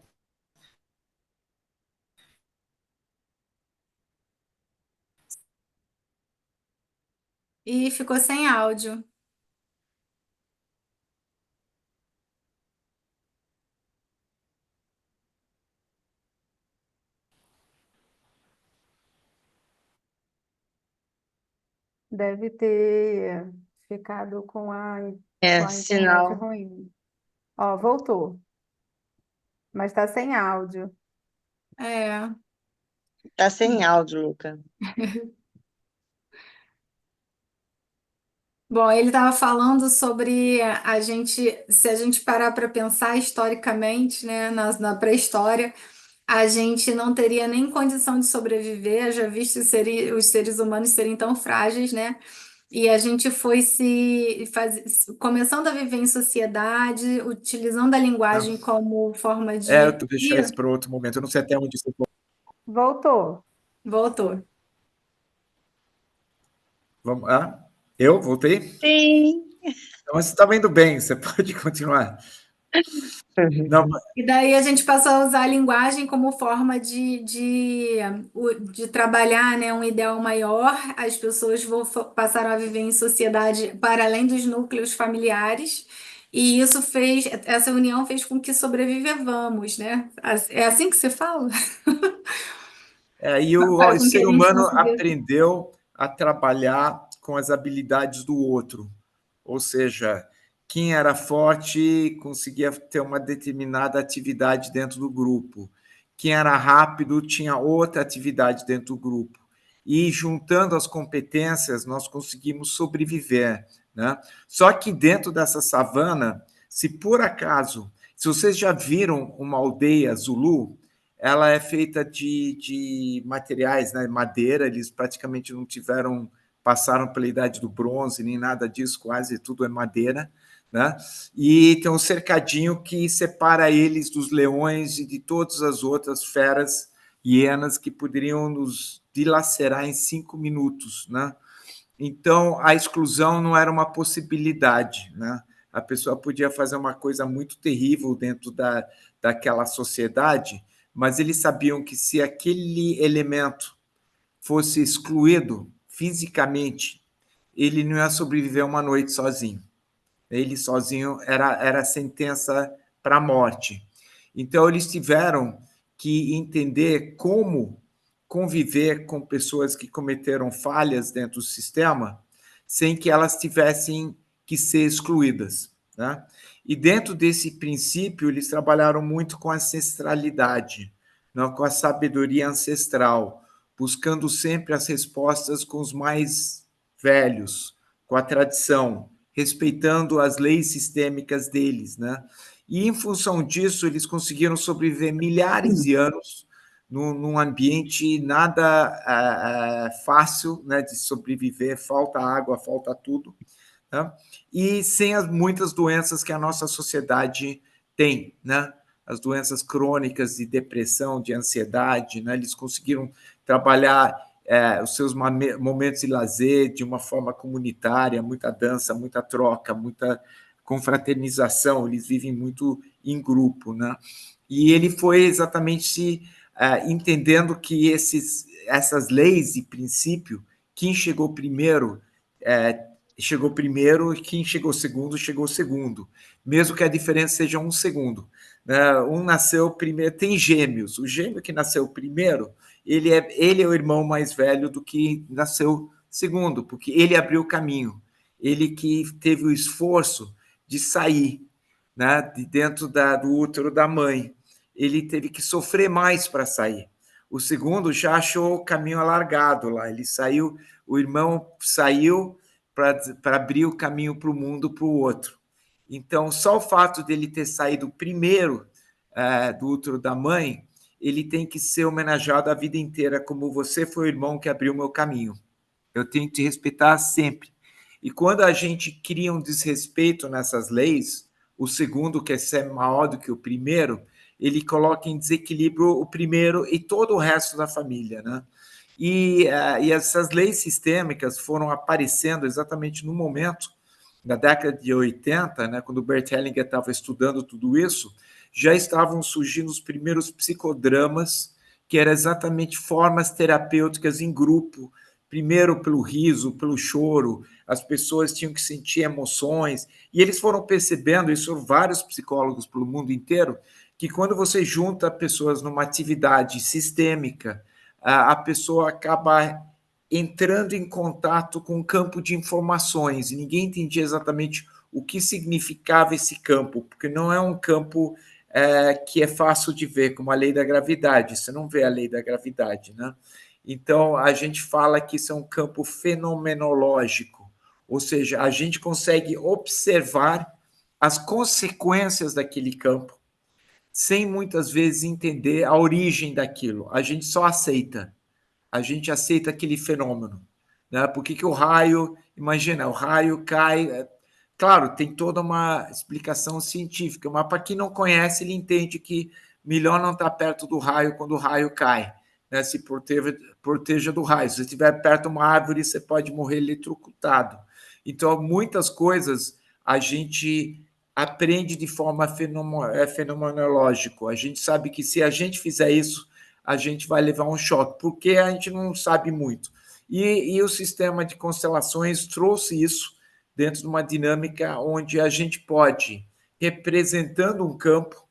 A: E ficou sem áudio.
D: Deve ter ficado com
C: É,
D: a internet
C: sinal.
D: ruim. Ó, voltou, mas está sem áudio.
A: É.
C: Tá sem áudio, Luca.
A: Bom, ele estava falando sobre a gente, se a gente parar para pensar historicamente, né, na pré-história, a gente não teria nem condição de sobreviver, já visto os seres humanos serem tão frágeis, né? E a gente foi começando a viver em sociedade, utilizando a linguagem como forma
B: Eu
A: de.
B: vou deixar
A: Ih,
B: isso para outro momento. Eu não sei até onde isso.
D: Voltou.
A: voltou.
B: Vamos. Eu voltei?
C: Sim.
B: Então, você estava indo bem, você pode continuar. Não,
A: E daí a gente passou a usar a linguagem como forma de trabalhar, né, um ideal maior. As pessoas passaram a viver em sociedade para além dos núcleos familiares. E essa união fez com que sobrevivamos, né? É assim que se fala?
B: e o
A: Faz com que a
B: ser
A: gente
B: humano
A: consiga.
B: aprendeu a trabalhar com as habilidades do outro. Ou seja, quem era forte conseguia ter uma determinada atividade dentro do grupo. Quem era rápido tinha outra atividade dentro do grupo. E juntando as competências, nós conseguimos sobreviver, né? Só que dentro dessa savana, se por acaso, se vocês já viram uma aldeia Zulu, ela é feita de materiais, né? Madeira, eles praticamente não tiveram, passaram pela idade do bronze, nem nada disso, quase tudo é madeira, né? E tem um cercadinho que separa eles dos leões e de todas as outras feras, hienas, que poderiam nos dilacerar em 5 minutos, né? Então, a exclusão não era uma possibilidade, né? A pessoa podia fazer uma coisa muito terrível dentro daquela sociedade, mas eles sabiam que se aquele elemento fosse excluído fisicamente, ele não ia sobreviver uma noite sozinho. Ele sozinho era sentença para a morte. Então, eles tiveram que entender como conviver com pessoas que cometeram falhas dentro do sistema sem que elas tivessem que ser excluídas, né? E dentro desse princípio, eles trabalharam muito com a ancestralidade, não, com a sabedoria ancestral, buscando sempre as respostas com os mais velhos, com a tradição, respeitando as leis sistêmicas deles, né? E em função disso, eles conseguiram sobreviver milhares de anos num ambiente nada fácil, né, de sobreviver, falta água, falta tudo, né? E sem as muitas doenças que a nossa sociedade tem, né? As doenças crônicas de depressão, de ansiedade, né? Eles conseguiram trabalhar os seus momentos de lazer de uma forma comunitária, muita dança, muita troca, muita confraternização, eles vivem muito em grupo, né? E ele foi exatamente entendendo que essas leis e princípio, quem chegou primeiro chegou primeiro, e quem chegou segundo, mesmo que a diferença seja um segundo. Um nasceu primeiro, tem gêmeos, o gêmeo que nasceu primeiro, ele é o irmão mais velho do que nasceu segundo, porque ele abriu o caminho, ele que teve o esforço de sair, né, de dentro do útero da mãe, ele teve que sofrer mais para sair. O segundo já achou o caminho alargado lá, ele saiu, o irmão saiu para abrir o caminho para o mundo para o outro. Então, só o fato dele ter saído primeiro do útero da mãe, ele tem que ser homenageado a vida inteira, como você foi o irmão que abriu o meu caminho. Eu tenho que te respeitar sempre. E quando a gente cria um desrespeito nessas leis, o segundo quer ser maior do que o primeiro, ele coloca em desequilíbrio o primeiro e todo o resto da família, né? E essas leis sistêmicas foram aparecendo exatamente no momento, na década de 80, né, quando o Bert Hellinger estava estudando tudo isso, já estavam surgindo os primeiros psicodramas, que eram exatamente formas terapêuticas em grupo, primeiro pelo riso, pelo choro, as pessoas tinham que sentir emoções, e eles foram percebendo, isso vários psicólogos pelo mundo inteiro, que quando você junta pessoas numa atividade sistêmica, a pessoa acaba entrando em contato com um campo de informações, e ninguém entendia exatamente o que significava esse campo, porque não é um campo que é fácil de ver, como a lei da gravidade, você não vê a lei da gravidade, né? Então, a gente fala que isso é um campo fenomenológico, ou seja, a gente consegue observar as consequências daquele campo, sem muitas vezes entender a origem daquilo. A gente só aceita. A gente aceita aquele fenômeno, né? Por que o raio, imagina, o raio cai. Claro, tem toda uma explicação científica, mas para quem não conhece, ele entende que melhor não estar perto do raio quando o raio cai, né? Se proteja do raio. Se você estiver perto de uma árvore, você pode morrer eletrocutado. Então, muitas coisas a gente aprende de forma fenomenológica. A gente sabe que se a gente fizer isso, a gente vai levar um choque, porque a gente não sabe muito. E o sistema de constelações trouxe isso dentro de uma dinâmica onde a gente pode, representando um campo,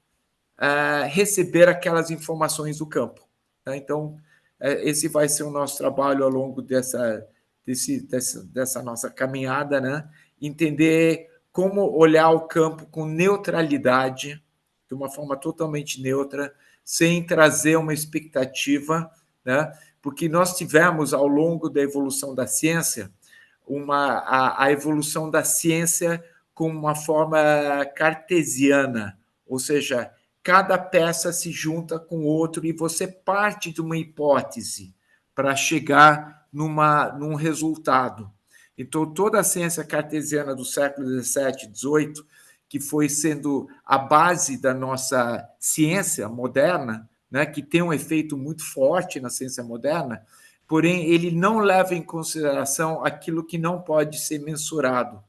B: receber aquelas informações do campo. Então, esse vai ser o nosso trabalho ao longo dessa nossa caminhada, né? Entender como olhar o campo com neutralidade, de uma forma totalmente neutra, sem trazer uma expectativa, né? Porque nós tivemos, ao longo da evolução da ciência, a evolução da ciência com uma forma cartesiana, ou seja, cada peça se junta com outro e você parte de uma hipótese para chegar num resultado. Então, toda a ciência cartesiana do século XVII, XVIII, que foi sendo a base da nossa ciência moderna, né, que tem um efeito muito forte na ciência moderna, porém, ele não leva em consideração aquilo que não pode ser mensurado,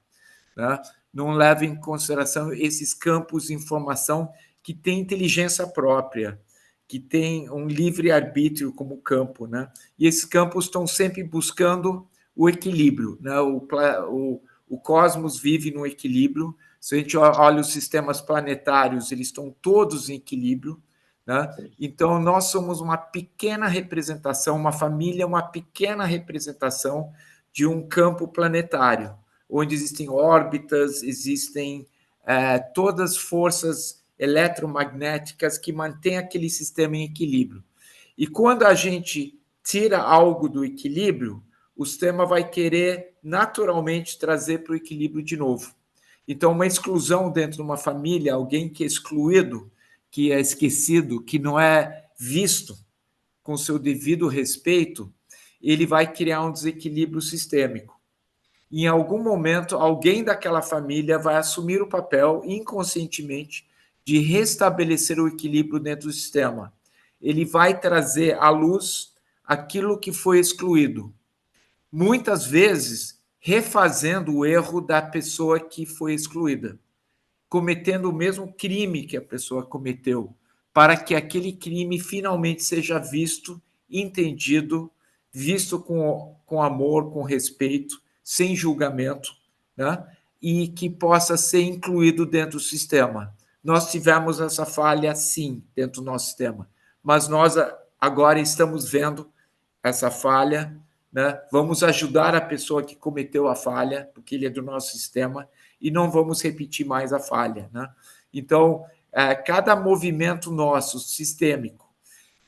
B: né? Não leva em consideração esses campos de informação que têm inteligência própria, que têm um livre-arbítrio como campo, né? E esses campos estão sempre buscando o equilíbrio, né? O cosmos vive no equilíbrio. Se a gente olha os sistemas planetários, eles estão todos em equilíbrio, né? Então, nós somos uma pequena representação, uma família, uma pequena representação de um campo planetário, onde existem órbitas, existem todas as forças eletromagnéticas que mantêm aquele sistema em equilíbrio. E quando a gente tira algo do equilíbrio, o sistema vai querer naturalmente trazer para o equilíbrio de novo. Então, uma exclusão dentro de uma família, alguém que é excluído, que é esquecido, que não é visto, com seu devido respeito, ele vai criar um desequilíbrio sistêmico. Em algum momento, alguém daquela família vai assumir o papel, inconscientemente, de restabelecer o equilíbrio dentro do sistema. Ele vai trazer à luz aquilo que foi excluído. Muitas vezes, refazendo o erro da pessoa que foi excluída, cometendo o mesmo crime que a pessoa cometeu, para que aquele crime finalmente seja visto, entendido, visto com amor, com respeito, sem julgamento, né? E que possa ser incluído dentro do sistema. Nós tivemos essa falha, sim, dentro do nosso sistema, mas nós agora estamos vendo essa falha, né? Vamos ajudar a pessoa que cometeu a falha, porque ele é do nosso sistema, e não vamos repetir mais a falha, né? Então, cada movimento nosso sistêmico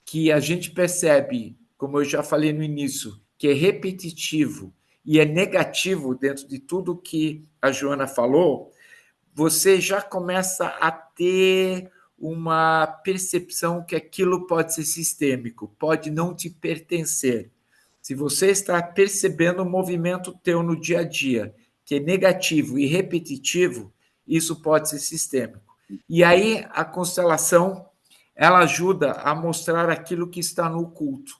B: que a gente percebe, como eu já falei no início, que é repetitivo e é negativo dentro de tudo que a Joana falou, você já começa a ter uma percepção que aquilo pode ser sistêmico, pode não te pertencer. Se você está percebendo um movimento teu no dia a dia, que é negativo e repetitivo, isso pode ser sistêmico. E aí a constelação, ela ajuda a mostrar aquilo que está no oculto,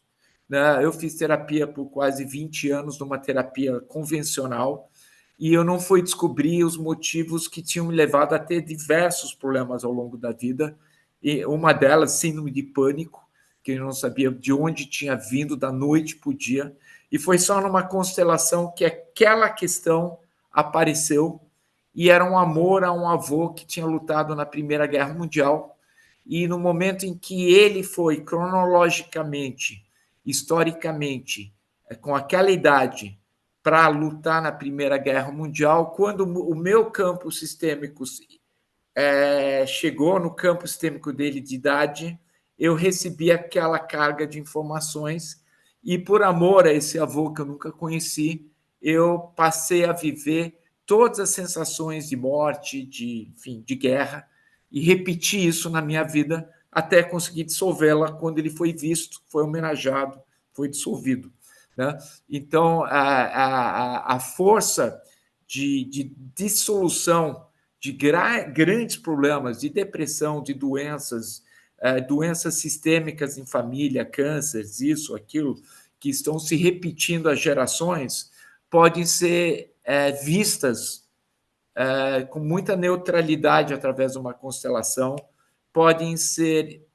B: né? Eu fiz terapia por quase 20 anos, numa terapia convencional, e eu não fui descobrir os motivos que tinham me levado a ter diversos problemas ao longo da vida, e uma delas, síndrome de pânico, que eu não sabia de onde tinha vindo da noite para o dia, e foi só numa constelação que aquela questão apareceu, e era um amor a um avô que tinha lutado na Primeira Guerra Mundial, e no momento em que ele foi cronologicamente, historicamente, com aquela idade, para lutar na Primeira Guerra Mundial, quando o meu campo sistêmico chegou no campo sistêmico dele de idade, eu recebi aquela carga de informações e, por amor a esse avô que eu nunca conheci, eu passei a viver todas as sensações de morte, enfim, de guerra, e repeti isso na minha vida até conseguir dissolvê-la quando ele foi visto, foi homenageado, foi dissolvido, né? Então, a força de dissolução de grandes problemas, de depressão, de doenças, doenças sistêmicas em família, cânceres, isso, aquilo, que estão se repetindo às gerações, podem ser vistas com muita neutralidade através de uma constelação, podem ser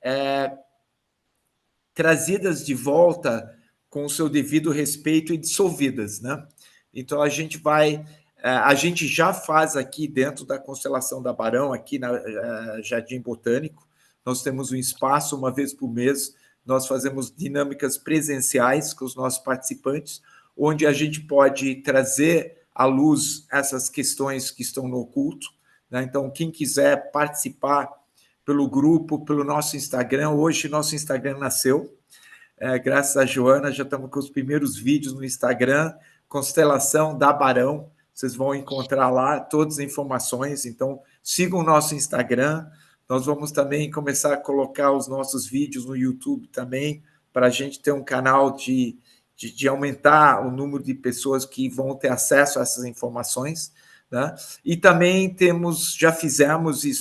B: trazidas de volta com o seu devido respeito e dissolvidas, né? Então a gente já faz aqui dentro da constelação da Barão, aqui na Jardim Botânico, nós temos um espaço uma vez por mês, nós fazemos dinâmicas presenciais com os nossos participantes, onde a gente pode trazer à luz essas questões que estão no oculto, né? Então quem quiser participar pelo grupo, pelo nosso Instagram, hoje nosso Instagram nasceu, graças a Joana, já estamos com os primeiros vídeos no Instagram, Constelação da Barão, vocês vão encontrar lá todas as informações, então sigam o nosso Instagram, nós vamos também começar a colocar os nossos vídeos no YouTube também, para a gente ter um canal de aumentar o número de pessoas que vão ter acesso a essas informações, né? E também já fizemos e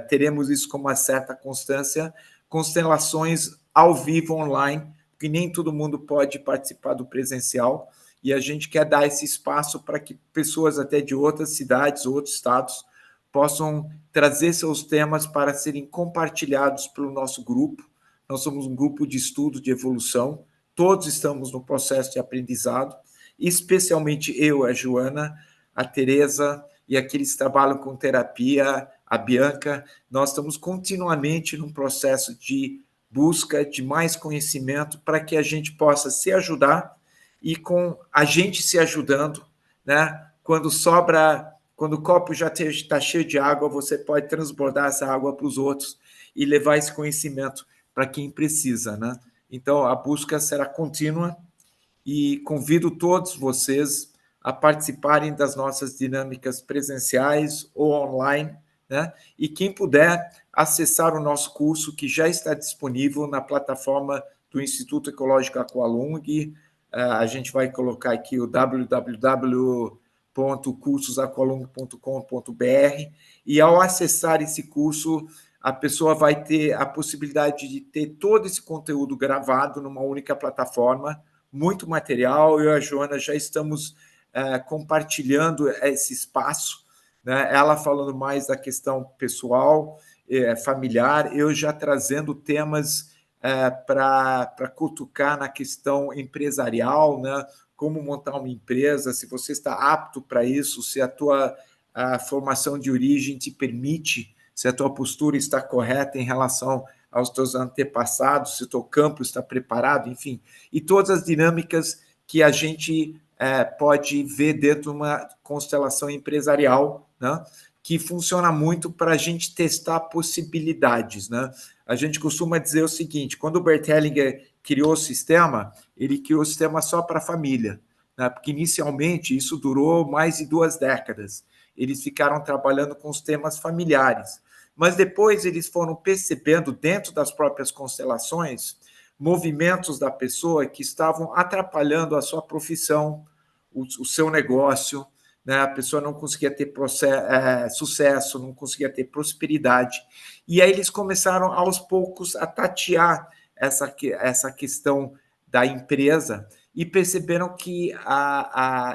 B: teremos isso com uma certa constância, constelações ao vivo online, porque nem todo mundo pode participar do presencial, e a gente quer dar esse espaço para que pessoas até de outras cidades, outros estados, possam trazer seus temas para serem compartilhados pelo nosso grupo. Nós somos um grupo de estudo de evolução, todos estamos no processo de aprendizado, especialmente eu, a Joana, a Tereza e aqueles que trabalham com terapia, a Bianca, nós estamos continuamente num processo de busca de mais conhecimento para que a gente possa se ajudar e com a gente se ajudando, né? Quando o copo já está cheio de água, você pode transbordar essa água para os outros e levar esse conhecimento para quem precisa, né? Então, a busca será contínua e convido todos vocês a participarem das nossas dinâmicas presenciais ou online, né? E quem puder acessar o nosso curso, que já está disponível na plataforma do Instituto Ecológico Aqualung. A gente vai colocar aqui o www.cursosaqualung.com.br, e ao acessar esse curso, a pessoa vai ter a possibilidade de ter todo esse conteúdo gravado numa única plataforma, muito material. Eu e a Joana já estamos compartilhando esse espaço, né? Ela falando mais da questão pessoal, familiar, eu já trazendo temas para cutucar na questão empresarial, né? Como montar uma empresa, se você está apto para isso, se a formação de origem te permite, se a tua postura está correta em relação aos teus antepassados, se o teu campo está preparado, enfim, e todas as dinâmicas que a gente pode ver dentro de uma constelação empresarial, né? Que funciona muito para a gente testar possibilidades, né? A gente costuma dizer o seguinte: quando o Bert Hellinger criou o sistema, ele criou o sistema só para a família, né? Porque inicialmente isso durou mais de 2 décadas. Eles ficaram trabalhando com os temas familiares, mas depois eles foram percebendo dentro das próprias constelações movimentos da pessoa que estavam atrapalhando a sua profissão, o seu negócio, né? A pessoa não conseguia ter sucesso, não conseguia ter prosperidade. E aí eles começaram, aos poucos, a tatear essa questão da empresa e perceberam que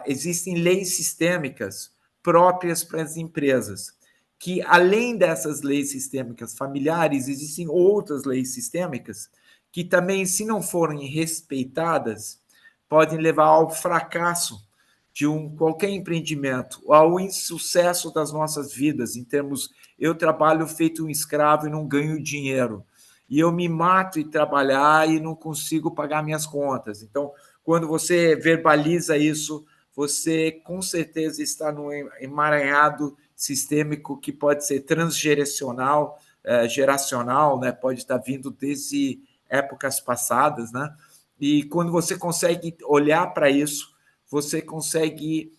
B: existem leis sistêmicas próprias para as empresas, que, além dessas leis sistêmicas familiares, existem outras leis sistêmicas que também, se não forem respeitadas, podem levar ao fracasso de qualquer empreendimento, ao insucesso das nossas vidas, em termos, eu trabalho feito um escravo e não ganho dinheiro, e eu me mato em trabalhar e não consigo pagar minhas contas. Então, quando você verbaliza isso, você com certeza está num emaranhado sistêmico que pode ser transgeracional, geracional, né? Pode estar vindo desde épocas passadas, né? E quando você consegue olhar para isso, você consegue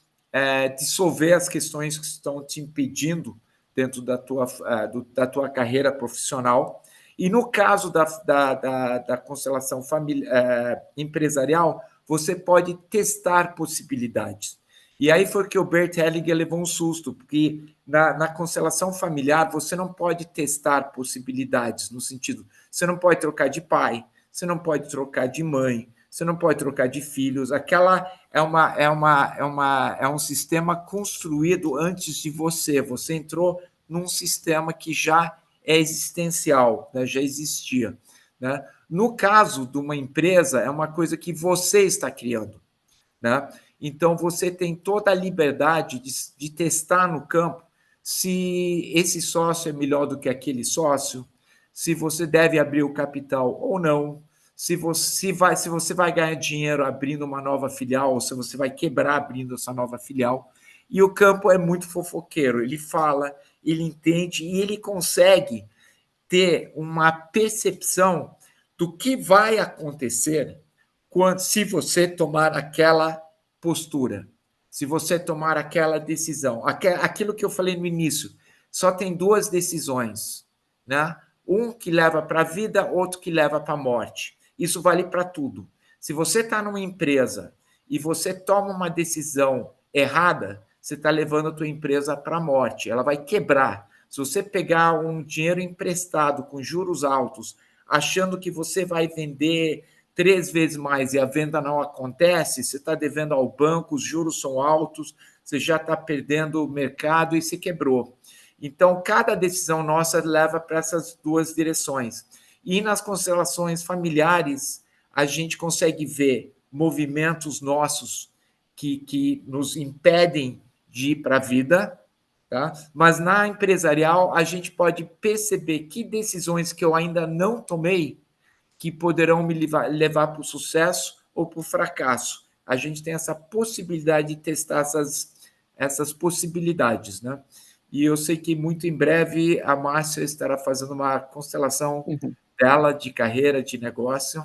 B: dissolver as questões que estão te impedindo dentro da tua carreira profissional. E no caso da constelação empresarial, você pode testar possibilidades. E aí foi que o Bert Hellinger levou um susto, porque na constelação familiar você não pode testar possibilidades, no sentido, você não pode trocar de pai, você não pode trocar de mãe, você não pode trocar de filhos. Aquela é um sistema construído antes de você. Você entrou num sistema que já é existencial, né? Já existia, né? No caso de uma empresa, é uma coisa que você está criando, né? Então, você tem toda a liberdade de testar no campo se esse sócio é melhor do que aquele sócio, se você deve abrir o capital ou não, se você vai ganhar dinheiro abrindo uma nova filial ou se você vai quebrar abrindo essa nova filial. E o campo é muito fofoqueiro, ele fala, ele entende e ele consegue ter uma percepção do que vai acontecer se você tomar aquela postura, se você tomar aquela decisão. Aquilo que eu falei no início, só tem 2 decisões, né? Um que leva para a vida, outro que leva para a morte. Isso vale para tudo. Se você está numa empresa e você toma uma decisão errada, você está levando a tua empresa para a morte, ela vai quebrar. Se você pegar um dinheiro emprestado com juros altos, achando que você vai vender 3 vezes mais e a venda não acontece, você está devendo ao banco, os juros são altos, você já está perdendo o mercado e se quebrou. Então, cada decisão nossa leva para essas 2 direções. E nas constelações familiares, a gente consegue ver movimentos nossos que nos impedem de ir para a vida, tá? Mas na empresarial, a gente pode perceber que decisões que eu ainda não tomei que poderão me levar para o sucesso ou para o fracasso. A gente tem essa possibilidade de testar essas possibilidades, né? E eu sei que muito em breve a Márcia estará fazendo uma constelação dela de carreira, de negócio.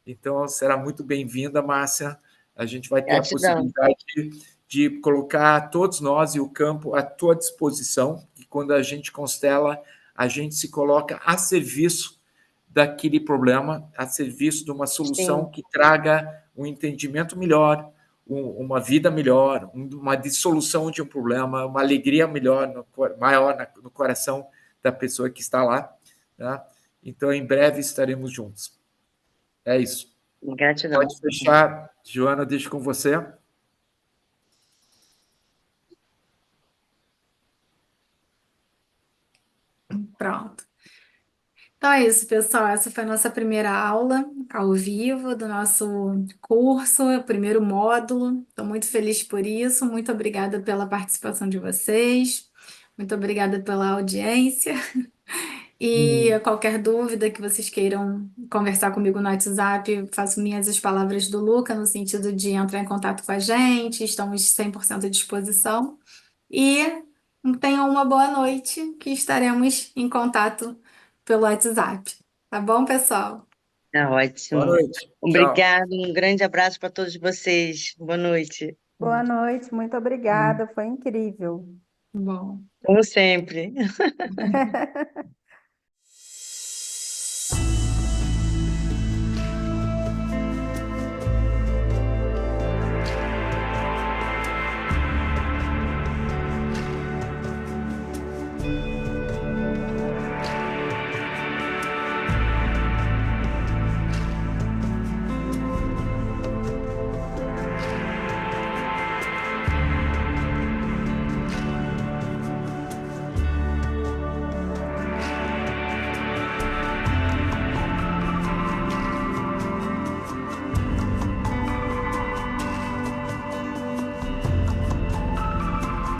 B: Então, será muito bem-vinda, Márcia. A gente vai ter
C: Gratidão.
B: a possibilidade de colocar todos nós e o campo à tua disposição, e quando a gente constela, a gente se coloca a serviço daquele problema, a serviço de uma solução
C: Sim.
B: que traga um entendimento melhor, uma vida melhor, uma dissolução de um problema, uma alegria melhor, maior no coração da pessoa que está lá. Tá? Então, em breve estaremos juntos. É isso.
C: Gratidão.
B: Pode fechar, Joana, deixo com você.
A: Pronto. Então é isso, pessoal. Essa foi a nossa primeira aula ao vivo do nosso curso, o primeiro módulo. Estou muito feliz por isso. Muito obrigada pela participação de vocês. Muito obrigada pela audiência. E qualquer dúvida que vocês queiram conversar comigo no WhatsApp, faço minhas as palavras do Luca, no sentido de entrar em contato com a gente. Estamos 100% à disposição. E tenham uma boa noite, que estaremos em contato pelo WhatsApp. Tá bom, pessoal?
C: Tá
B: Boa
C: ótimo.
B: noite. Tchau.
C: Obrigado, um grande abraço para todos vocês. Boa noite.
D: Boa noite, muito obrigada, foi incrível.
A: Bom.
C: Como sempre.